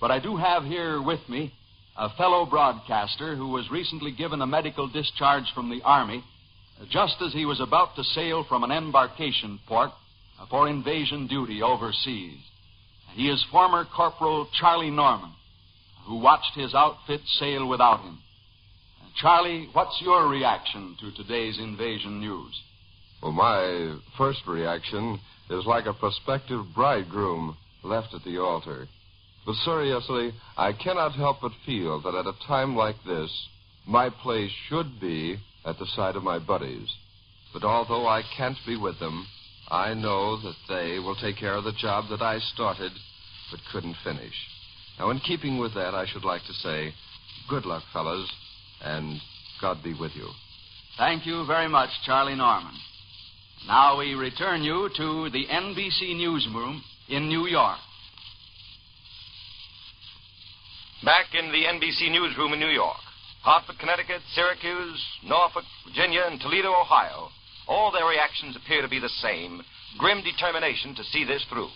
But I do have here with me a fellow broadcaster who was recently given a medical discharge from the Army just as he was about to sail from an embarkation port for invasion duty overseas. He is former Corporal Charlie Norman, who watched his outfit sail without him. Charlie, what's your reaction to today's invasion news? Well, my first reaction is like a prospective bridegroom left at the altar. But seriously, I cannot help but feel that at a time like this, my place should be at the side of my buddies. But although I can't be with them, I know that they will take care of the job that I started but couldn't finish. Now, in keeping with that, I should like to say, good luck, fellas, and God be with you. Thank you very much, Charlie Norman. Now we return you to the NBC newsroom in New York. Back in the NBC newsroom in New York, Hartford, Connecticut, Syracuse, Norfolk, Virginia, and Toledo, Ohio, all their reactions appear to be the same, grim determination to see this through.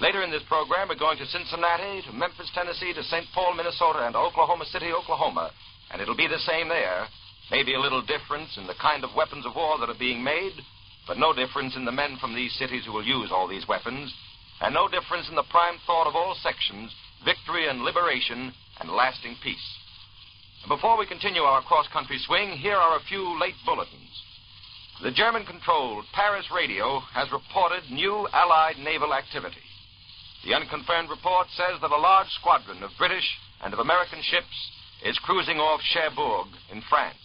Later in this program, we're going to Cincinnati, to Memphis, Tennessee, to St. Paul, Minnesota, and Oklahoma City, Oklahoma, and it'll be the same there. Maybe a little difference in the kind of weapons of war that are being made, but no difference in the men from these cities who will use all these weapons, and no difference in the prime thought of all sections victory and liberation, and lasting peace. And before we continue our cross-country swing, here are a few late bulletins. The German-controlled Paris radio has reported new Allied naval activity. The unconfirmed report says that a large squadron of British and of American ships is cruising off Cherbourg in France.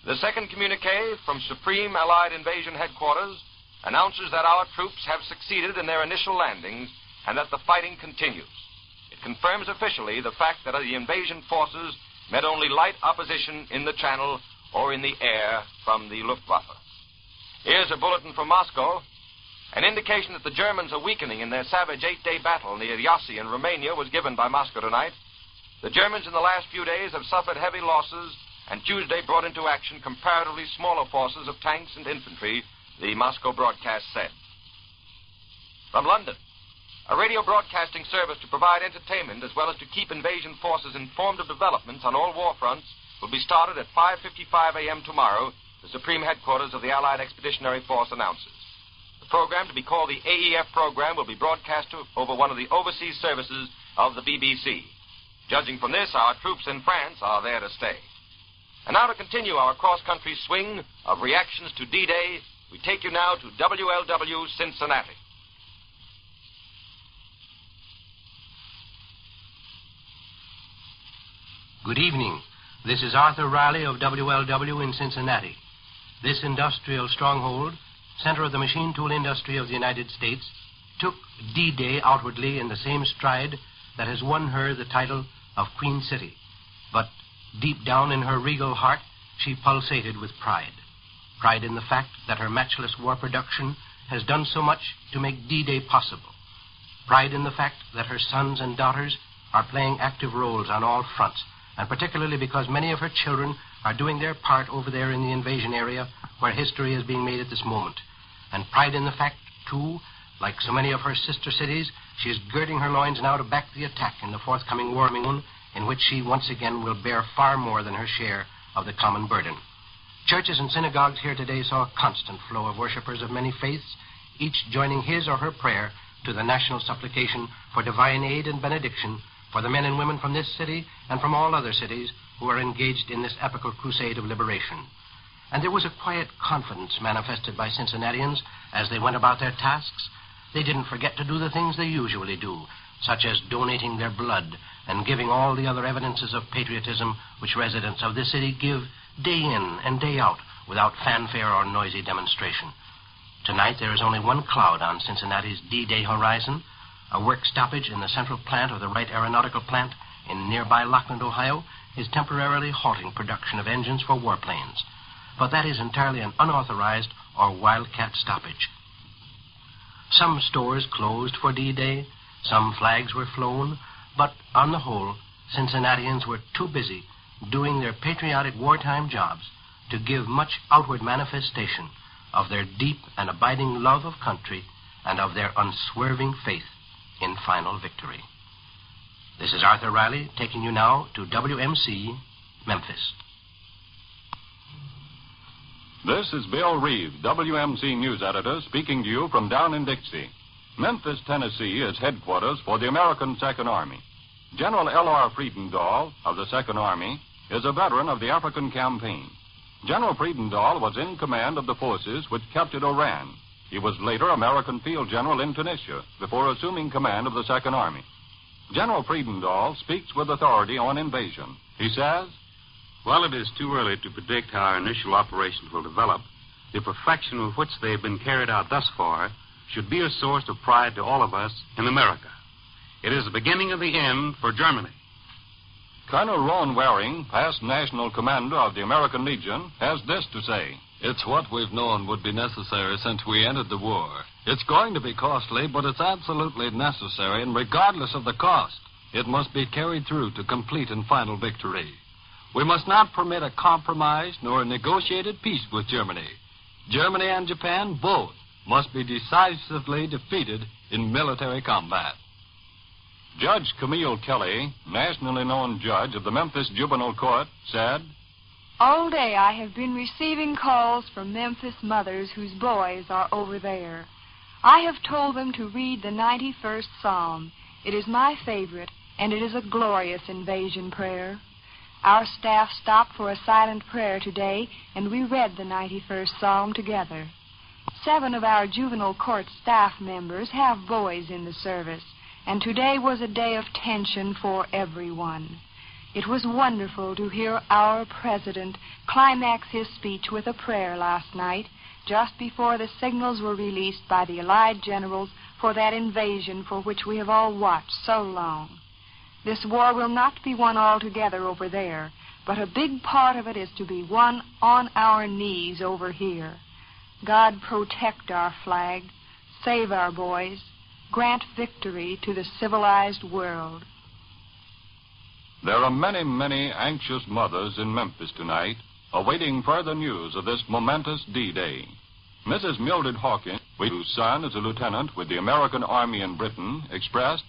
The second communiqué from Supreme Allied Invasion Headquarters announces that our troops have succeeded in their initial landings and that the fighting continues. It confirms officially the fact that the invasion forces met only light opposition in the Channel or in the air from the Luftwaffe. Here's a bulletin from Moscow. An indication that the Germans are weakening in their savage 8-day battle near Iasi in Romania was given by Moscow tonight. The Germans in the last few days have suffered heavy losses, and Tuesday brought into action comparatively smaller forces of tanks and infantry, the Moscow broadcast said. From London, a radio broadcasting service to provide entertainment as well as to keep invasion forces informed of developments on all war fronts will be started at 5:55 a.m. tomorrow, the Supreme Headquarters of the Allied Expeditionary Force announces. The program, to be called the AEF program, will be broadcast over one of the overseas services of the BBC. Judging from this, our troops in France are there to stay. And now to continue our cross-country swing of reactions to D-Day, we take you now to WLW Cincinnati. Good evening. This is Arthur Riley of WLW in Cincinnati. This industrial stronghold, center of the machine tool industry of the United States, took D-Day outwardly in the same stride that has won her the title of Queen City. But deep down in her regal heart, she pulsated with pride. Pride in the fact that her matchless war production has done so much to make D-Day possible. Pride in the fact that her sons and daughters are playing active roles on all fronts, and particularly because many of her children are doing their part over there in the invasion area where history is being made at this moment. And pride in the fact, too, like so many of her sister cities, she is girding her loins now to back the attack in the forthcoming war in which she once again will bear far more than her share of the common burden. Churches and synagogues here today saw a constant flow of worshippers of many faiths, each joining his or her prayer to the national supplication for divine aid and benediction for the men and women from this city and from all other cities who are engaged in this epical crusade of liberation. And there was a quiet confidence manifested by Cincinnatians as they went about their tasks. They didn't forget to do the things they usually do, such as donating their blood and giving all the other evidences of patriotism which residents of this city give day in and day out without fanfare or noisy demonstration. Tonight there is only one cloud on Cincinnati's D-Day horizon. A work stoppage in the central plant of the Wright Aeronautical Plant in nearby Lockland, Ohio, is temporarily halting production of engines for warplanes. But that is entirely an unauthorized or wildcat stoppage. Some stores closed for D-Day, some flags were flown, but on the whole, Cincinnatians were too busy doing their patriotic wartime jobs to give much outward manifestation of their deep and abiding love of country and of their unswerving faith in final victory. This is Arthur Riley taking you now to WMC, Memphis. This is Bill Reeve, WMC News Editor, speaking to you from down in Dixie. Memphis, Tennessee is headquarters for the American Second Army. General L.R. Friedendahl of the Second Army is a veteran of the African campaign. General Friedendahl was in command of the forces which captured Oran. He was later American Field General in Tunisia before assuming command of the Second Army. General Friedendahl speaks with authority on invasion. He says, "While it is too early to predict how our initial operations will develop, the perfection with which they have been carried out thus far should be a source of pride to all of us in America. It is the beginning of the end for Germany." Colonel Ron Waring, past national commander of the American Legion, has this to say. "It's what we've known would be necessary since we entered the war. It's going to be costly, but it's absolutely necessary, and regardless of the cost, it must be carried through to complete and final victory. We must not permit a compromise nor a negotiated peace with Germany. Germany and Japan both must be decisively defeated in military combat." Judge Camille Kelly, nationally known judge of the Memphis Juvenile Court, said, "All day I have been receiving calls from Memphis mothers whose boys are over there. I have told them to read the 91st Psalm It is my favorite, and it is a glorious invasion prayer. Our staff stopped for a silent prayer today, and we read the 91st Psalm together. 7 of our juvenile court staff members have boys in the service, and today was a day of tension for everyone. It was wonderful to hear our president climax his speech with a prayer last night, just before the signals were released by the Allied generals for that invasion for which we have all watched so long. This war will not be won altogether over there, but a big part of it is to be won on our knees over here. God protect our flag, save our boys, grant victory to the civilized world. There are many, many anxious mothers in Memphis tonight, awaiting further news of this momentous D-Day. Mrs. Mildred Hawkins, whose son is a lieutenant with the American Army in Britain, expressed,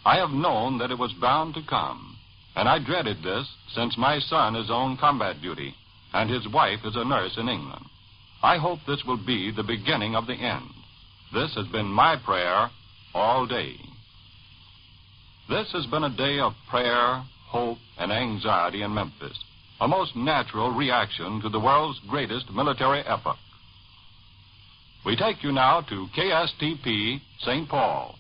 "I have known that it was bound to come, and I dreaded this since my son is on combat duty, and his wife is a nurse in England. I hope this will be the beginning of the end. This has been my prayer all day." This has been a day of prayer, hope, and anxiety in Memphis, a most natural reaction to the world's greatest military epoch. We take you now to KSTP, St. Paul.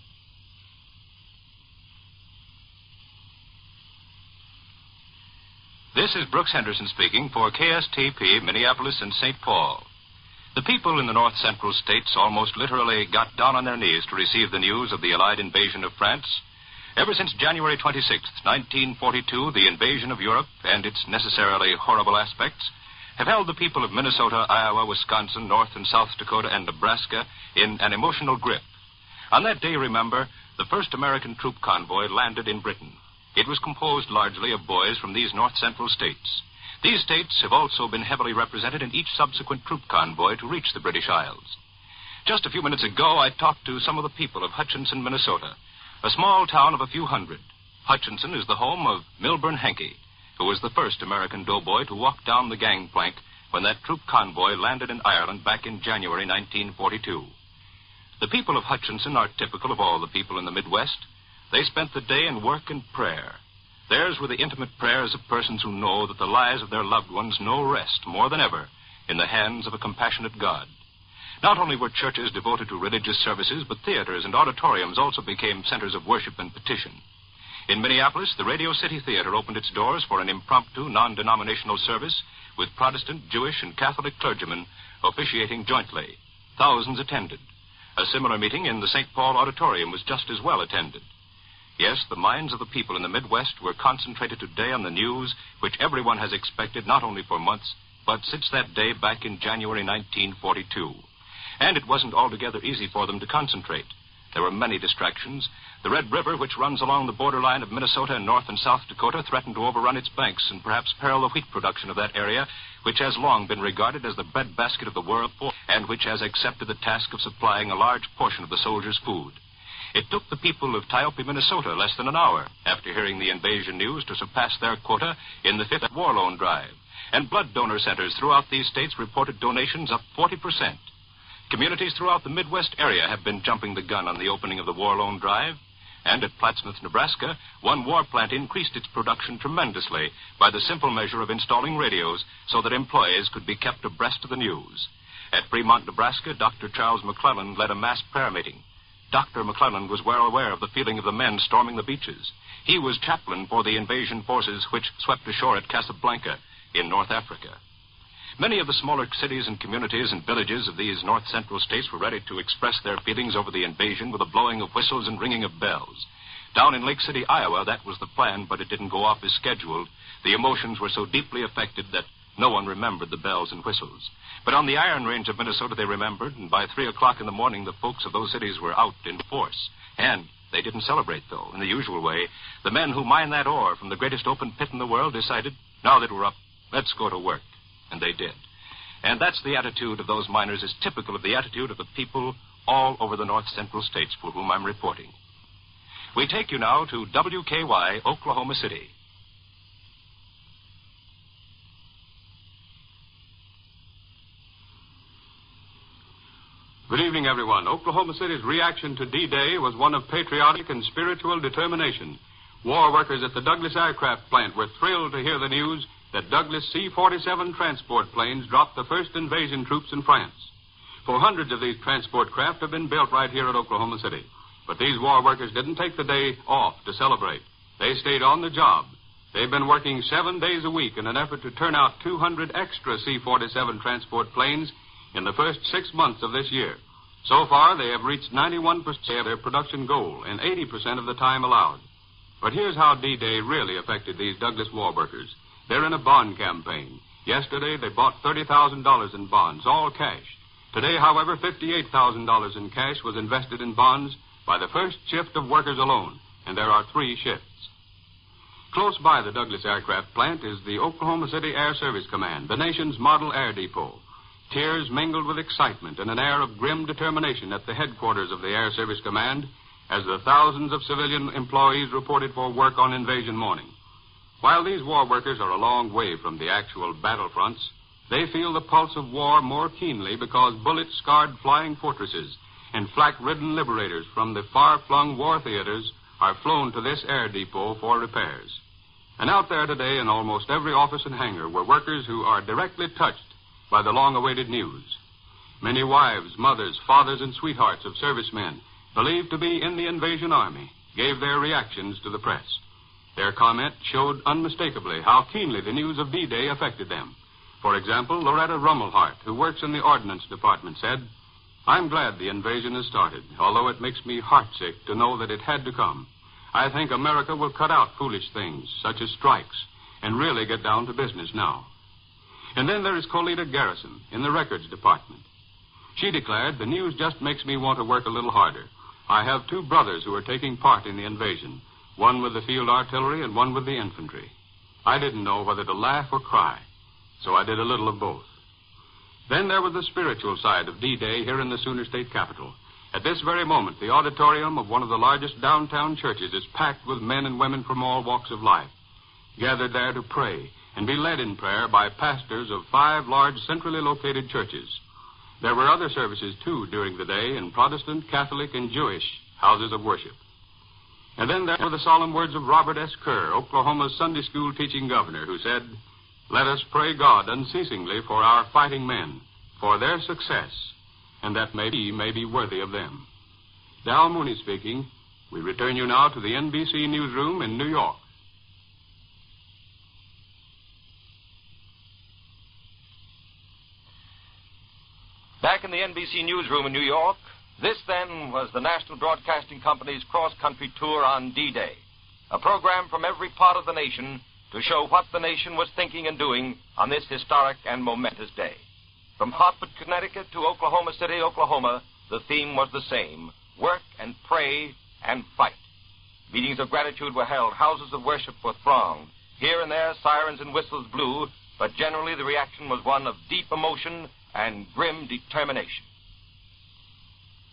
This is Brooks Henderson speaking for KSTP, Minneapolis and St. Paul. The people in the north central states almost literally got down on their knees to receive the news of the Allied invasion of France. Ever since January 26, 1942, the invasion of Europe and its necessarily horrible aspects have held the people of Minnesota, Iowa, Wisconsin, North and South Dakota, and Nebraska in an emotional grip. On that day, remember, the first American troop convoy landed in Britain. It was composed largely of boys from these north-central states. These states have also been heavily represented in each subsequent troop convoy to reach the British Isles. Just a few minutes ago, I talked to some of the people of Hutchinson, Minnesota, a small town of a few hundred. Hutchinson is the home of Milburn Hankey, who was the first American doughboy to walk down the gangplank when that troop convoy landed in Ireland back in January 1942. The people of Hutchinson are typical of all the people in the Midwest. They spent the day in work and prayer. Theirs were the intimate prayers of persons who know that the lives of their loved ones know rest more than ever in the hands of a compassionate God. Not only were churches devoted to religious services, but theaters and auditoriums also became centers of worship and petition. In Minneapolis, the Radio City Theater opened its doors for an impromptu, non-denominational service with Protestant, Jewish, and Catholic clergymen officiating jointly. Thousands attended. A similar meeting in the St. Paul Auditorium was just as well attended. Yes, the minds of the people in the Midwest were concentrated today on the news which everyone has expected not only for months, but since that day back in January 1942. And it wasn't altogether easy for them to concentrate. There were many distractions. The Red River, which runs along the borderline of Minnesota and North and South Dakota, threatened to overrun its banks and perhaps peril the wheat production of that area, which has long been regarded as the breadbasket of the world and which has accepted the task of supplying a large portion of the soldiers' food. It took the people of Tiope, Minnesota, less than an hour after hearing the invasion news to surpass their quota in the 5th War Loan Drive. And blood donor centers throughout these states reported donations up 40%. Communities throughout the Midwest area have been jumping the gun on the opening of the War Loan Drive. And at Plattsmouth, Nebraska, one war plant increased its production tremendously by the simple measure of installing radios so that employees could be kept abreast of the news. At Fremont, Nebraska, Dr. Charles McClellan led a mass prayer meeting. Dr. McClellan was well aware of the feeling of the men storming the beaches. He was chaplain for the invasion forces which swept ashore at Casablanca in North Africa. Many of the smaller cities and communities and villages of these north-central states were ready to express their feelings over the invasion with a blowing of whistles and ringing of bells. Down in Lake City, Iowa, that was the plan, but it didn't go off as scheduled. The emotions were so deeply affected that no one remembered the bells and whistles. But on the Iron Range of Minnesota, they remembered, and by 3 o'clock in the morning, the folks of those cities were out in force. And they didn't celebrate, though, in the usual way. The men who mine that ore from the greatest open pit in the world decided, now that we're up, let's go to work. And they did. And that's the attitude of those miners is typical of the attitude of the people all over the north-central states for whom I'm reporting. We take you now to WKY, Oklahoma City. Good evening, everyone. Oklahoma City's reaction to D-Day was one of patriotic and spiritual determination. War workers at the Douglas Aircraft Plant were thrilled to hear the news that Douglas C-47 transport planes dropped the first invasion troops in France. For hundreds of these transport craft have been built right here at Oklahoma City. But these war workers didn't take the day off to celebrate. They stayed on the job. They've been working 7 days a week in an effort to turn out 200 extra C-47 transport planes in the first 6 months of this year. So far, they have reached 91% of their production goal and 80% of the time allowed. But here's how D-Day really affected these Douglas war workers. They're in a bond campaign. Yesterday, they bought $30,000 in bonds, all cash. Today, however, $58,000 in cash was invested in bonds by the first shift of workers alone, and there are 3 shifts. Close by the Douglas Aircraft Plant is the Oklahoma City Air Service Command, the nation's model air depot. Tears mingled with excitement and an air of grim determination at the headquarters of the Air Service Command as the thousands of civilian employees reported for work on invasion morning. While these war workers are a long way from the actual battlefronts, they feel the pulse of war more keenly because bullet-scarred flying fortresses and flak-ridden liberators from the far-flung war theaters are flown to this air depot for repairs. And out there today in almost every office and hangar were workers who are directly touched by the long-awaited news. Many wives, mothers, fathers, and sweethearts of servicemen believed to be in the invasion army gave their reactions to the press. Their comment showed unmistakably how keenly the news of D-Day affected them. For example, Loretta Rummelhart, who works in the Ordnance Department, said, "I'm glad the invasion has started, although it makes me heartsick to know that it had to come. I think America will cut out foolish things, such as strikes, and really get down to business now." And then there is Colita Garrison in the Records Department. She declared, "The news just makes me want to work a little harder. I have 2 brothers who are taking part in the invasion, one with the field artillery and one with the infantry. I didn't know whether to laugh or cry, so I did a little of both." Then there was the spiritual side of D-Day here in the Sooner State Capitol. At this very moment, the auditorium of one of the largest downtown churches is packed with men and women from all walks of life, gathered there to pray and be led in prayer by pastors of 5 large centrally located churches. There were other services, too, during the day in Protestant, Catholic, and Jewish houses of worship. And then there were the solemn words of Robert S. Kerr, Oklahoma's Sunday school teaching governor, who said, "Let us pray God unceasingly for our fighting men, for their success, and that He may be worthy of them." Dal Mooney speaking. We return you now to the NBC newsroom in New York. Back in the NBC newsroom in New York, this then was the National Broadcasting Company's cross-country tour on D-Day, a program from every part of the nation to show what the nation was thinking and doing on this historic and momentous day. From Hartford, Connecticut to Oklahoma City, Oklahoma, the theme was the same: work and pray and fight. Meetings of gratitude were held, houses of worship were thronged. Here and there, sirens and whistles blew, but generally the reaction was one of deep emotion and grim determination.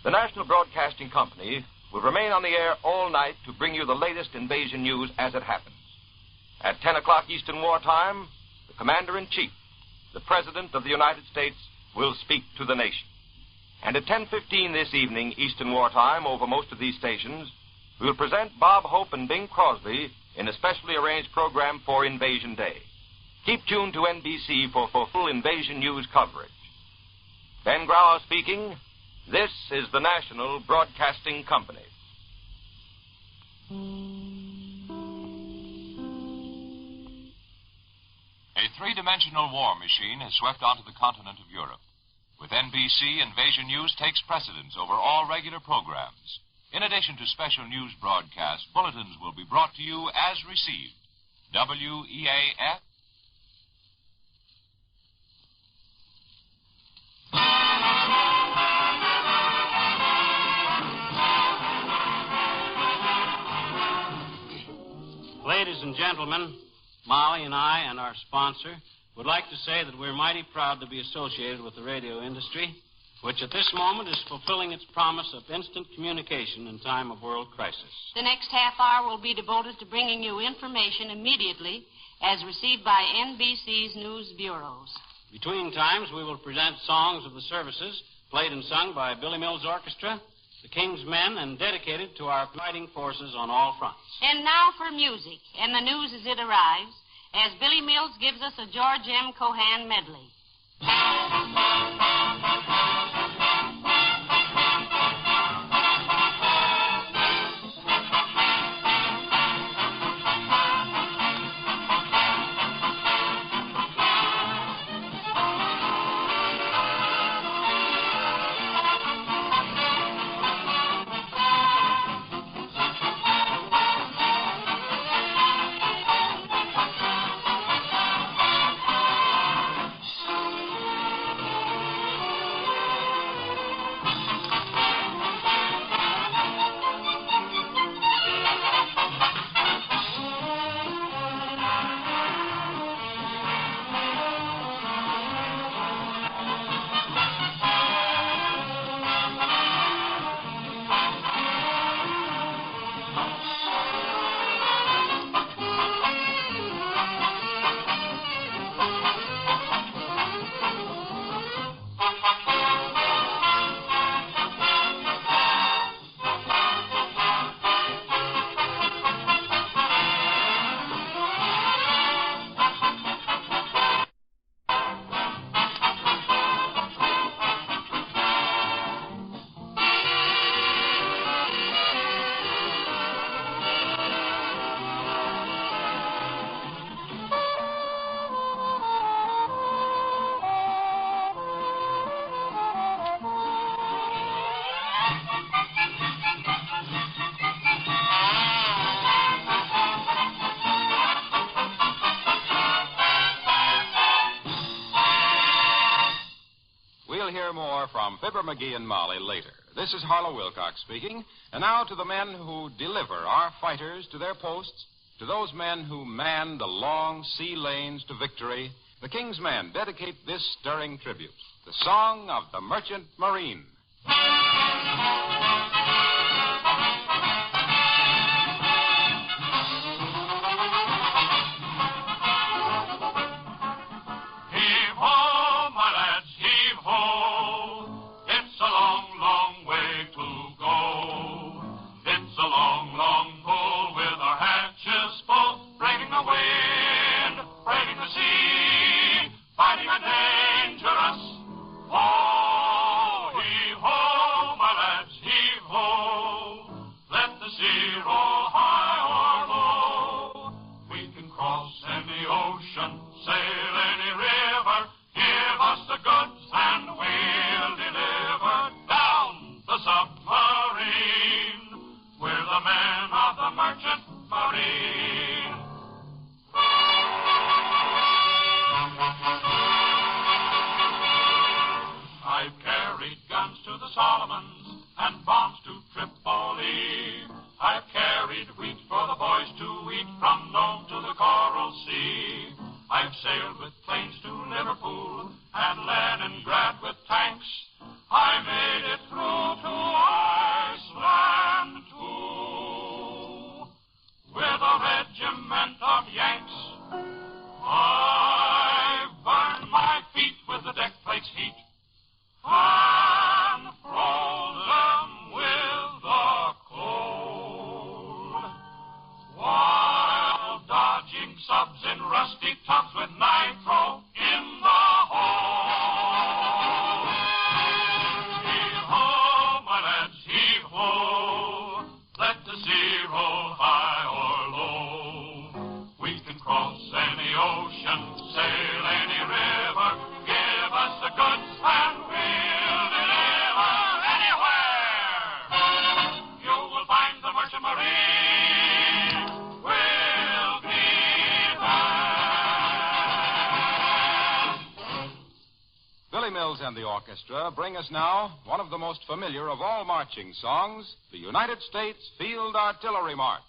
The National Broadcasting Company will remain on the air all night to bring you the latest invasion news as it happens. At 10 o'clock Eastern Wartime, the Commander-in-Chief, the President of the United States, will speak to the nation. And at 10:15 this evening Eastern Wartime, over most of these stations, we will present Bob Hope and Bing Crosby in a specially arranged program for Invasion Day. Keep tuned to NBC for full invasion news coverage. Ben Grauer speaking. This is the National Broadcasting Company. A 3-dimensional war machine has swept onto the continent of Europe. With NBC, invasion news takes precedence over all regular programs. In addition to special news broadcasts, bulletins will be brought to you as received. WEAF. Ladies and gentlemen, Molly and I and our sponsor would like to say that we're mighty proud to be associated with the radio industry, which at this moment is fulfilling its promise of instant communication in time of world crisis. The next half hour will be devoted to bringing you information immediately as received by NBC's news bureaus. Between times, we will present songs of the services played and sung by Billy Mills Orchestra, the King's Men, and dedicated to our fighting forces on all fronts. And now for music, and the news as it arrives, as Billy Mills gives us a George M. Cohan medley. We'll hear more from Fibber, McGee, and Molly later. This is Harlow Wilcox speaking. And now to the men who deliver our fighters to their posts, to those men who man the long sea lanes to victory, the King's Men dedicate this stirring tribute, the song of the Merchant Marine. And the orchestra bring us now one of the most familiar of all marching songs, the United States Field Artillery March.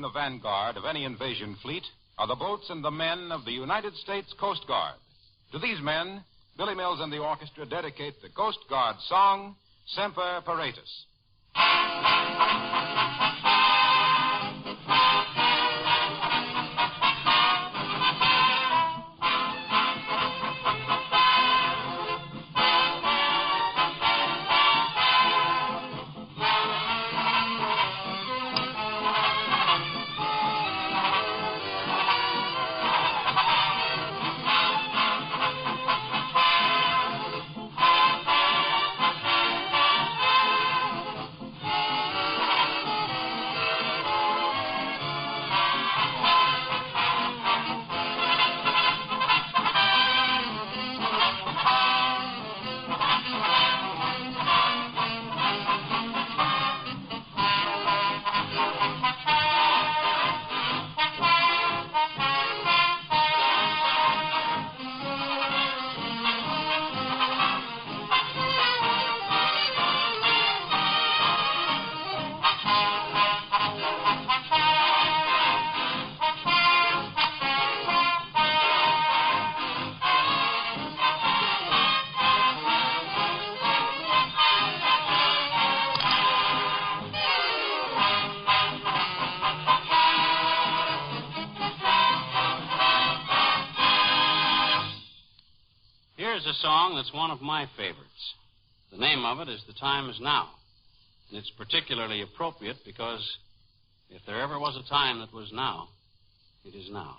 the vanguard of any invasion fleet are the boats and the men of the United States Coast Guard. To these men, Billy Mills and the orchestra dedicate the Coast Guard song, Semper Paratus. Here's a song that's one of my favorites. The name of it is The Time Is Now. And it's particularly appropriate because if there ever was a time that was now, it is now.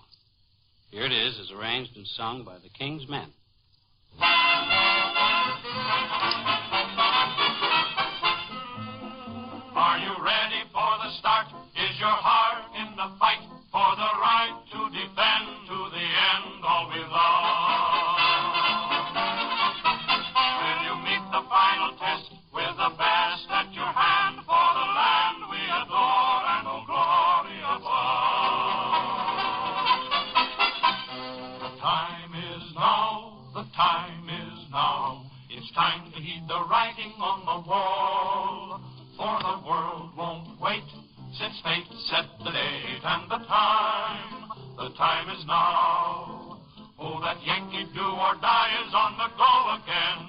Here it is, as arranged and sung by the King's Men. Are you ready for the start? Is your heart in the fight for the right to defend to the end all we love? Will you meet the final test with the best at your hand for the land we adore and oh glory above? The time is now, the time is now. It's time to heed the writing on the wall. For the world won't wait, since fate set the date and the time. The time is now. Oh, that Yankee do or die is on the go again.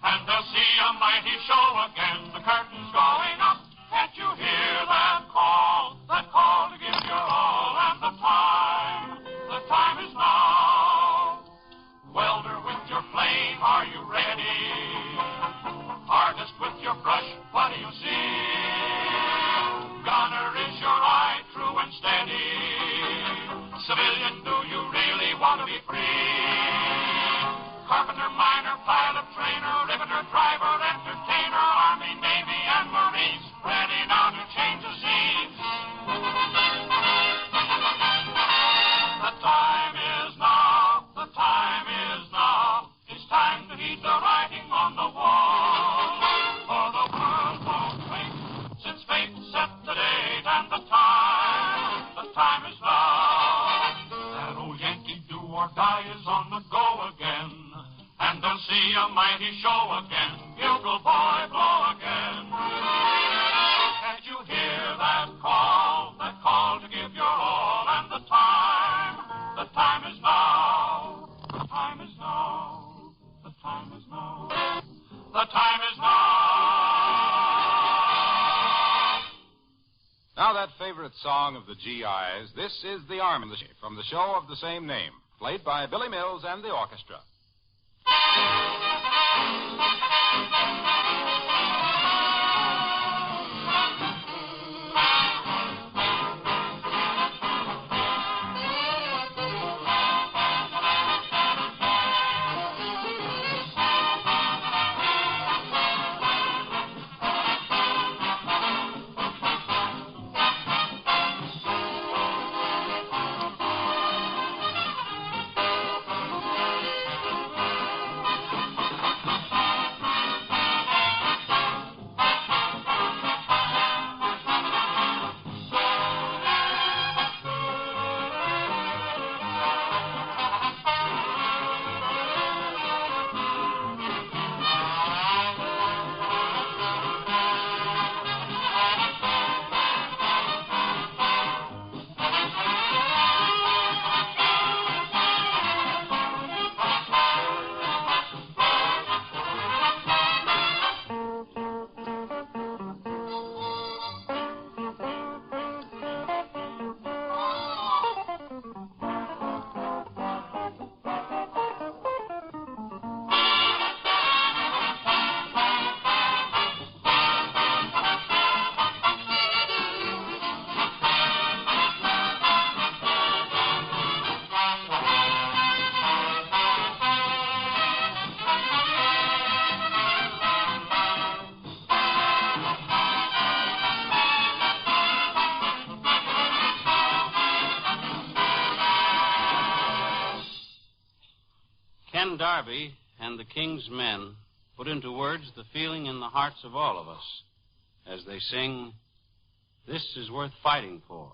And they'll see a mighty show again. The curtain's going up. Can't you hear that call to give your all? And the time is now. Welder with your flame, are you ready? Artist with your brush, what do you see? Gunner, is your eye true and steady? Civilian, do you really want to be free? Carpenter, miner, pilot, trainer, riveter, driver, entertainer, Army, Navy, and Marines, ready now to change the scenes. The time is now, the time is now. It's time to heed the writing on the wall. For the world won't wait, since fate set the date and the time is now. That old Yankee do or die is on the go again, and they'll see a mighty show again. Bugle boy, blow again. Can't you hear that call to give your all? And the time is now. The time is now. The time is now. The time is now. Now that favorite song of the GIs, this is The Army from the show of the same name, played by Billy Mills and the orchestra. John Darby and the King's Men put into words the feeling in the hearts of all of us as they sing, "This is worth fighting for."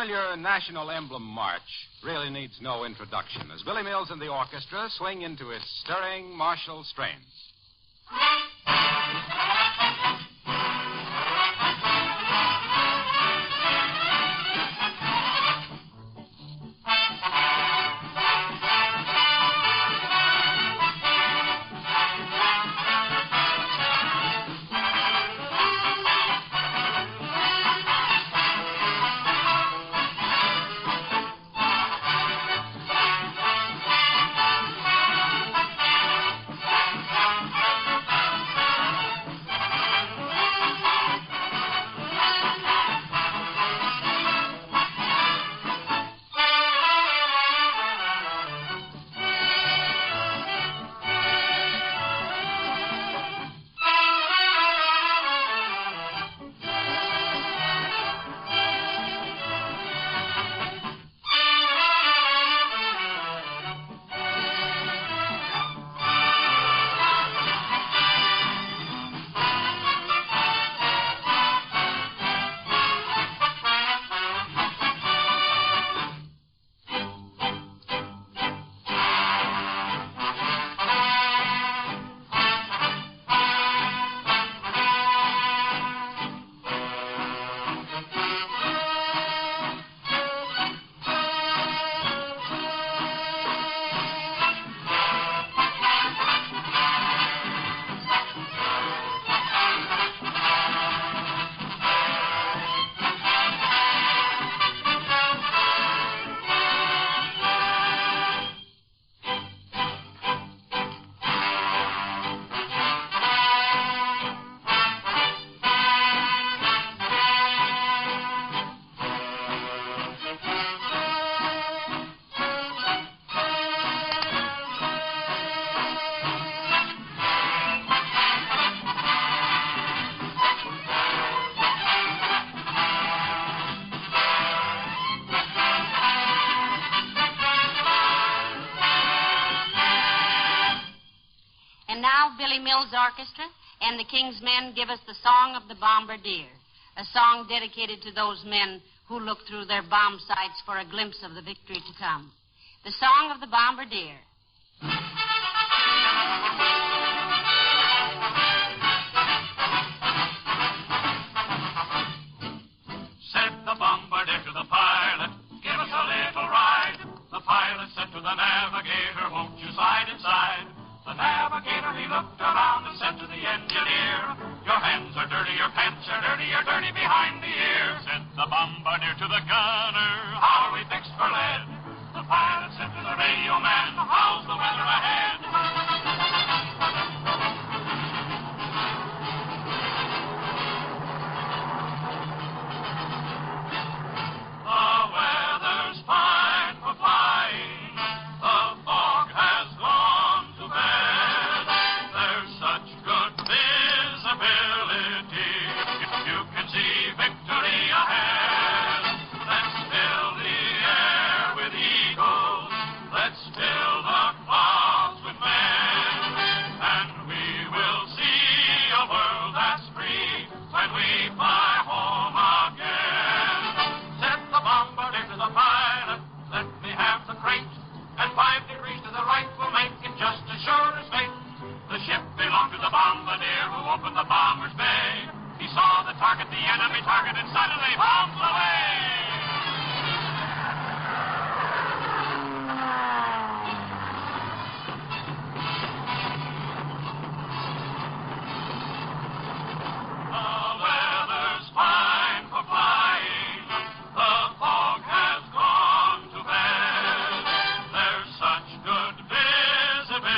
familiar national emblem march really needs no introduction as Billy Mills and the orchestra swing into its stirring martial strains. now, Billy Mills Orchestra and the King's Men give us the Song of the Bombardier, a song dedicated to those men who look through their bomb sights for a glimpse of the victory to come. The Song of the Bombardier. Said the bombardier to the pilot, give us a little ride. The pilot said to the navigator, won't you slide inside? The navigator, he looked around and said to the engineer, your hands are dirty, your pants are dirty, you're dirty behind the ears. Said the bombardier to the gunner, how are we fixed for lead? The pilot said to the radio man, how's the weather ahead? The weather's fine for flying. The fog has gone to bed. There's such good visibility. You can see victory ahead. Let's fill the air with eagles. Let's fill the clouds with men. And we will see a world that's free when we fly home again. Said the bombardier to the pilot, let me have the crate, and 5 degrees to the right will make it just as sure as fate. The ship belonged to the bombardier who opened the bomber's bay. He saw the target, the enemy target, and suddenly bombs away. The weather's fine for flying. The fog has gone to bed. There's such good visibility.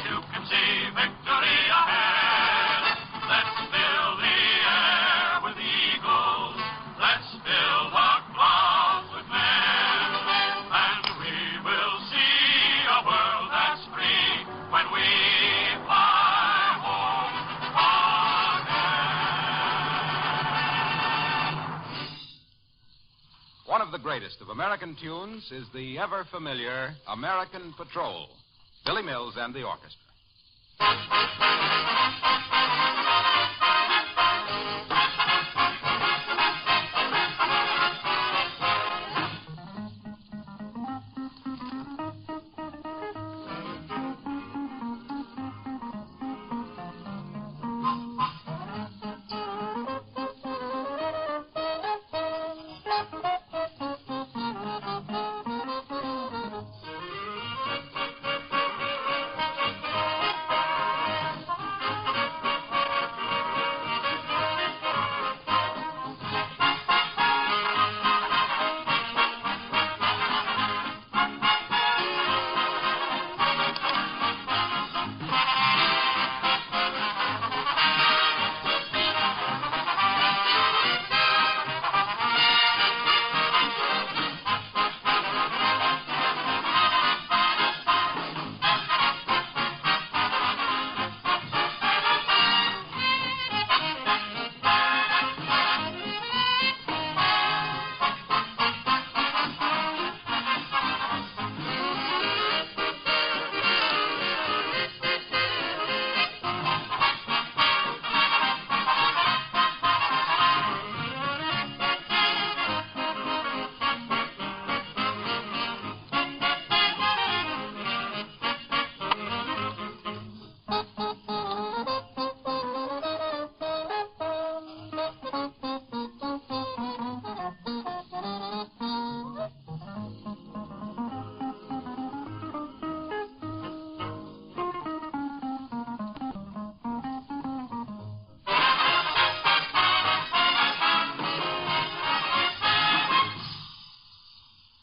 You can see victory ahead. Let's fill the air with eagles. Let's fill the clouds with men. And we will see a world that's free when we fly home again. One of the greatest of American tunes is the ever-familiar American Patrol, Billy Mills and the orchestra.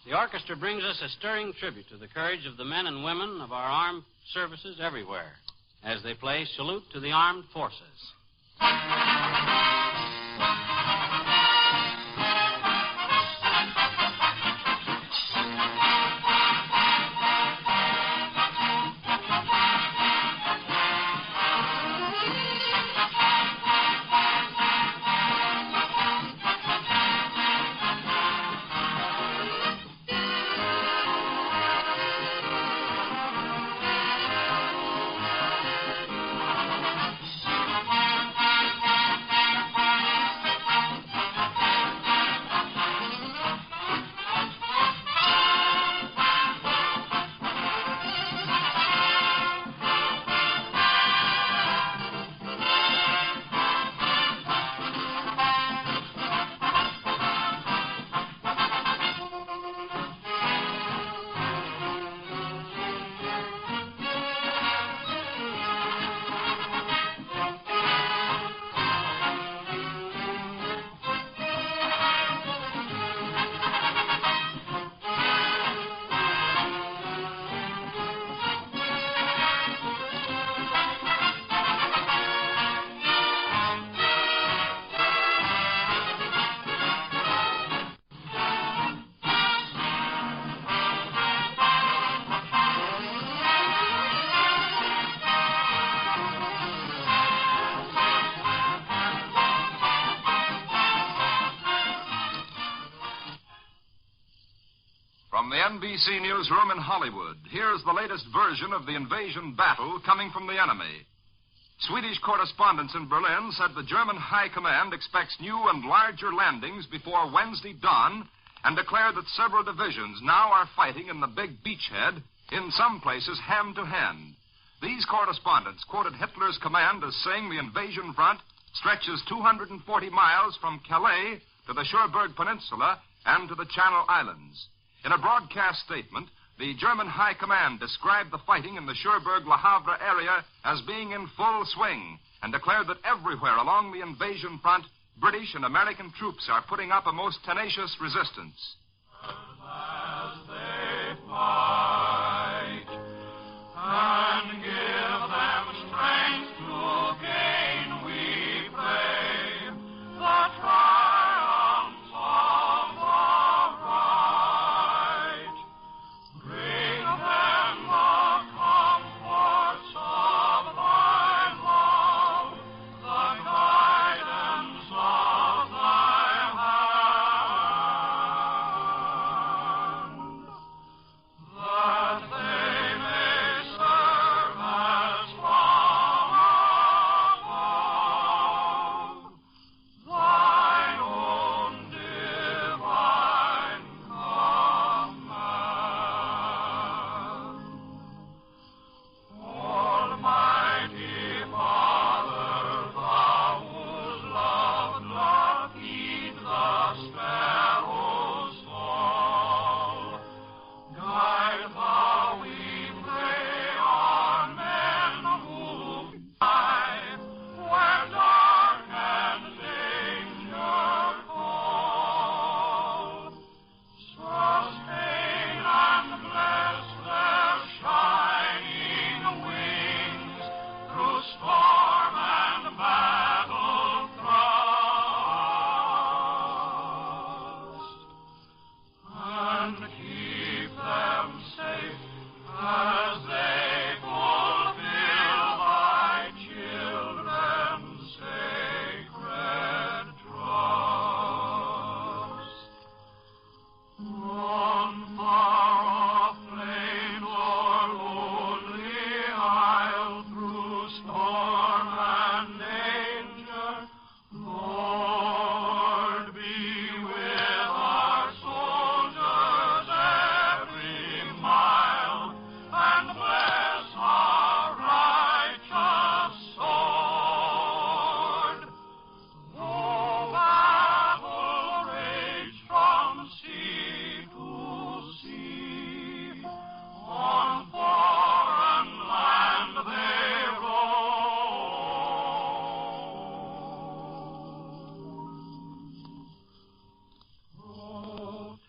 The orchestra brings us a stirring tribute to the courage of the men and women of our armed services everywhere as they play Salute to the Armed Forces. From the NBC newsroom in Hollywood, here's the latest version of the invasion battle coming from the enemy. Swedish correspondents in Berlin said the German High Command expects new and larger landings before Wednesday dawn and declared that several divisions now are fighting in the big beachhead, in some places hand to hand. These correspondents quoted Hitler's command as saying the invasion front stretches 240 miles from Calais to the Cherbourg Peninsula and to the Channel Islands. In a broadcast statement, the German High Command described the fighting in the Cherbourg-Le Havre area as being in full swing and declared that everywhere along the invasion front, British and American troops are putting up a most tenacious resistance. As they fight and give them strength to gain, we pray the triumph of the right. Bring them the comforts of thy love, the guidance of thy hand, that they may serve as from above, thine own divine command. Almighty Father, thou whose love doth heed the sparrow's fall, guide thou, we pray, our men who fly where dark and danger call. Sustain and bless their shining wings through storm and battle thrust, and keep them safe as they fulfill thy children's sacred trust. On far-off plain or lonely isle, through storm and danger, Lord, be with our soldiers every mile, and bless our righteous sword. Though battle rage from sea to sea, on foreign land they roam.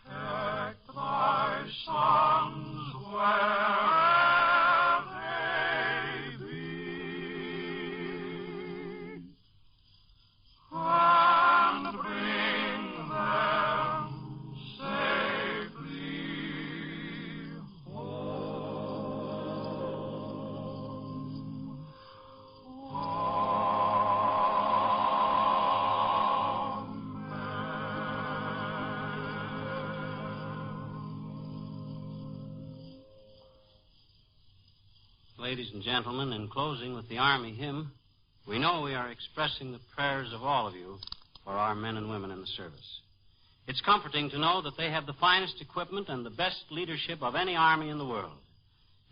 Protect thy sons where they be, and bring them safely Ladies and gentlemen, in closing with the Army hymn, we know we are expressing the prayers of all of you for our men and women in the service. It's comforting to know that they have the finest equipment and the best leadership of any army in the world,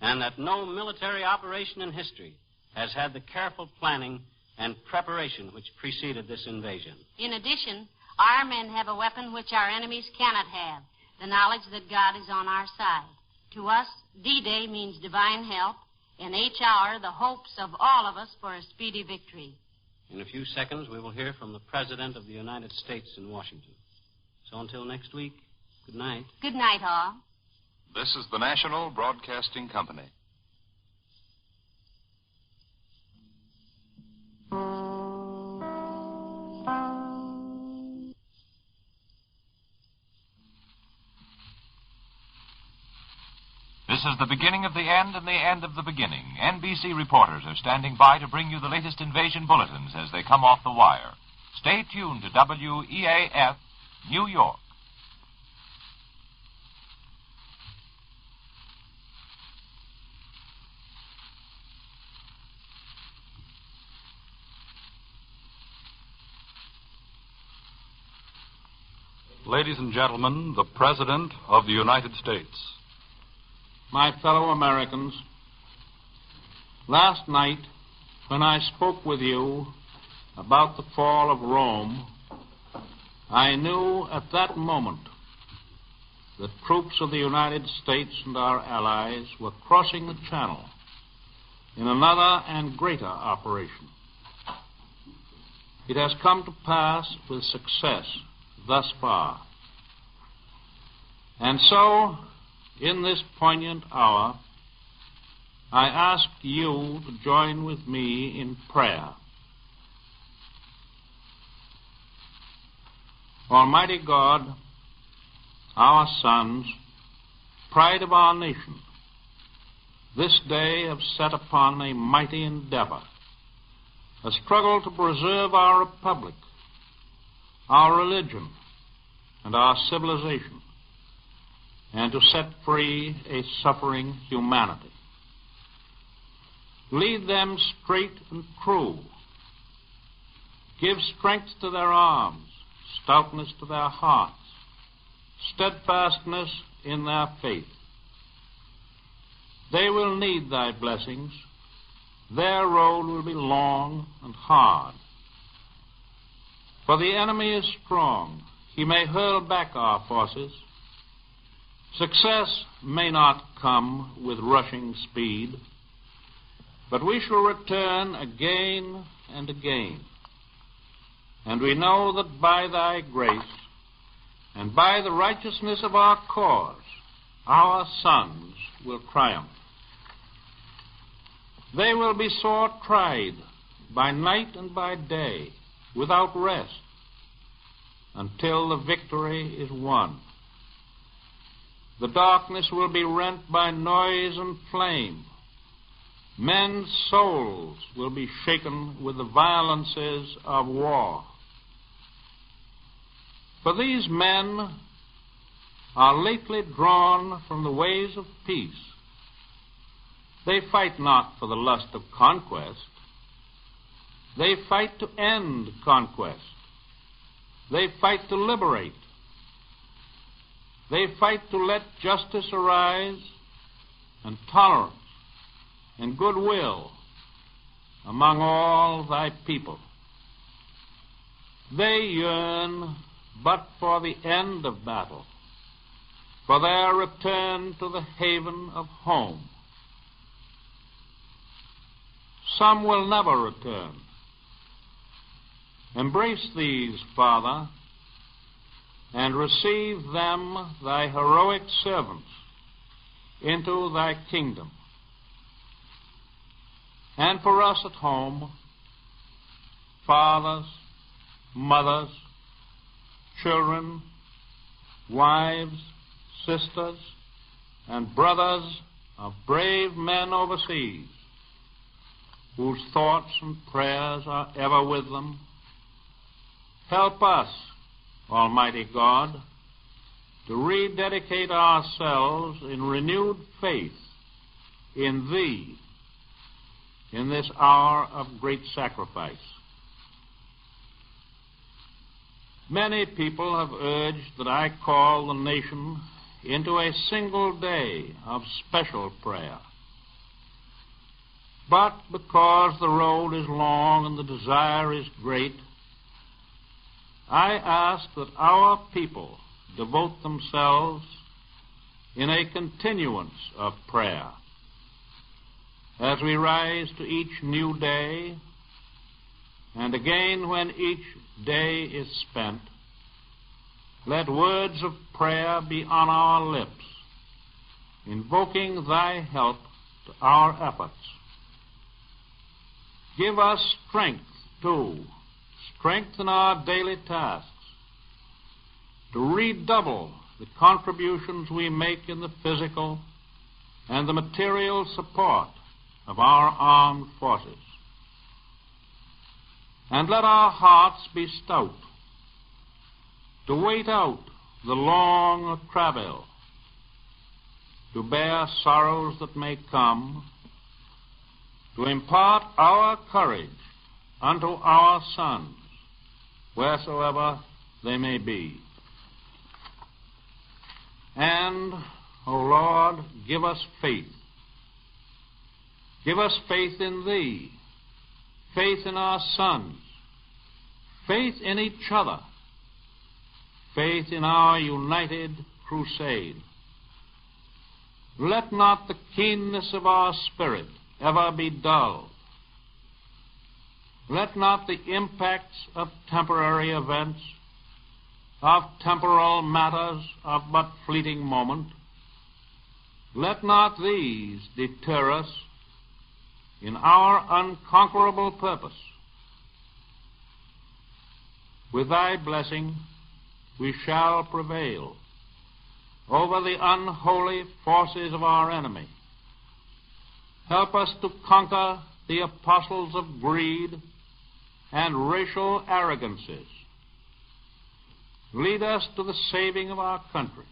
and that no military operation in history has had the careful planning and preparation which preceded this invasion. In addition, our men have a weapon which our enemies cannot have, the knowledge that God is on our side. To us, D-Day means divine help, in each hour the hopes of all of us for a speedy victory. In a few seconds, we will hear from the President of the United States in Washington. So until next week, good night. Good night, all. This is the National Broadcasting Company. This is the beginning of the end and the end of the beginning. NBC reporters are standing by to bring you the latest invasion bulletins as they come off the wire. Stay tuned to WEAF, New York. Ladies and gentlemen, the President of the United States. My fellow Americans, last night, when I spoke with you about the fall of Rome, I knew at that moment that troops of the United States and our allies were crossing the Channel in another and greater operation. It has come to pass with success thus far. And so, in this poignant hour, I ask you to join with me in prayer. Almighty God, our sons, pride of our nation, this day have set upon a mighty endeavor, a struggle to preserve our republic, our religion, and our civilization, and to set free a suffering humanity. Lead them straight and true. Give strength to their arms, stoutness to their hearts, steadfastness in their faith. They will need thy blessings. Their road will be long and hard. For the enemy is strong. He may hurl back our forces. Success may not come with rushing speed, but we shall return again and again. And we know that by thy grace and by the righteousness of our cause, our sons will triumph. They will be sore tried by night and by day, without rest, until the victory is won. The darkness will be rent by noise and flame. Men's souls will be shaken with the violences of war. For these men are lately drawn from the ways of peace. They fight not for the lust of conquest. They fight to end conquest. They fight to liberate. They fight to let justice arise and tolerance and goodwill among all thy people. They yearn but for the end of battle, for their return to the haven of home. Some will never return. Embrace these, Father, and receive them, thy heroic servants, into thy kingdom. And for us at home, fathers, mothers, children, wives, sisters, and brothers of brave men overseas, whose thoughts and prayers are ever with them, help us, Almighty God, to rededicate ourselves in renewed faith in Thee in this hour of great sacrifice. Many people have urged that I call the nation into a single day of special prayer. But because the road is long and the desire is great, I ask that our people devote themselves in a continuance of prayer. As we rise to each new day, and again when each day is spent, let words of prayer be on our lips, invoking thy help to our efforts. Give us strength, too, strength in our daily tasks, to redouble the contributions we make in the physical and the material support of our armed forces. And let our hearts be stout, to wait out the long travail, to bear sorrows that may come, to impart our courage unto our sons, wheresoever they may be. And, O Lord, give us faith. Give us faith in Thee, faith in our sons, faith in each other, faith in our united crusade. Let not the keenness of our spirit ever be dulled. Let not the impacts of temporary events, of temporal matters of but fleeting moment, let not these deter us in our unconquerable purpose. With Thy blessing, we shall prevail over the unholy forces of our enemy. Help us to conquer the apostles of greed and racial arrogances. Lead us to the saving of our country,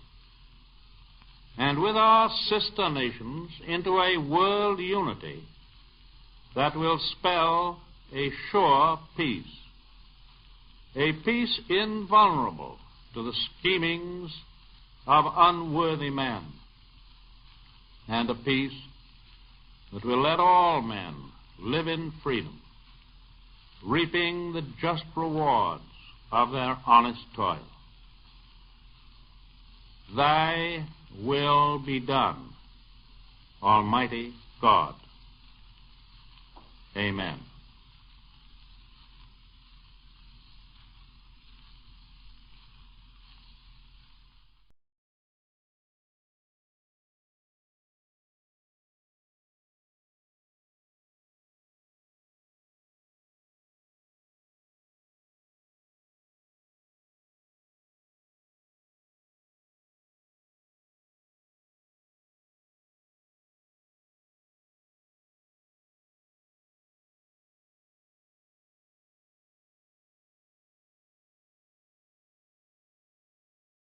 and with our sister nations into a world unity that will spell a sure peace, a peace invulnerable to the schemings of unworthy men, and a peace that will let all men live in freedom, reaping the just rewards of their honest toil. Thy will be done, Almighty God. Amen.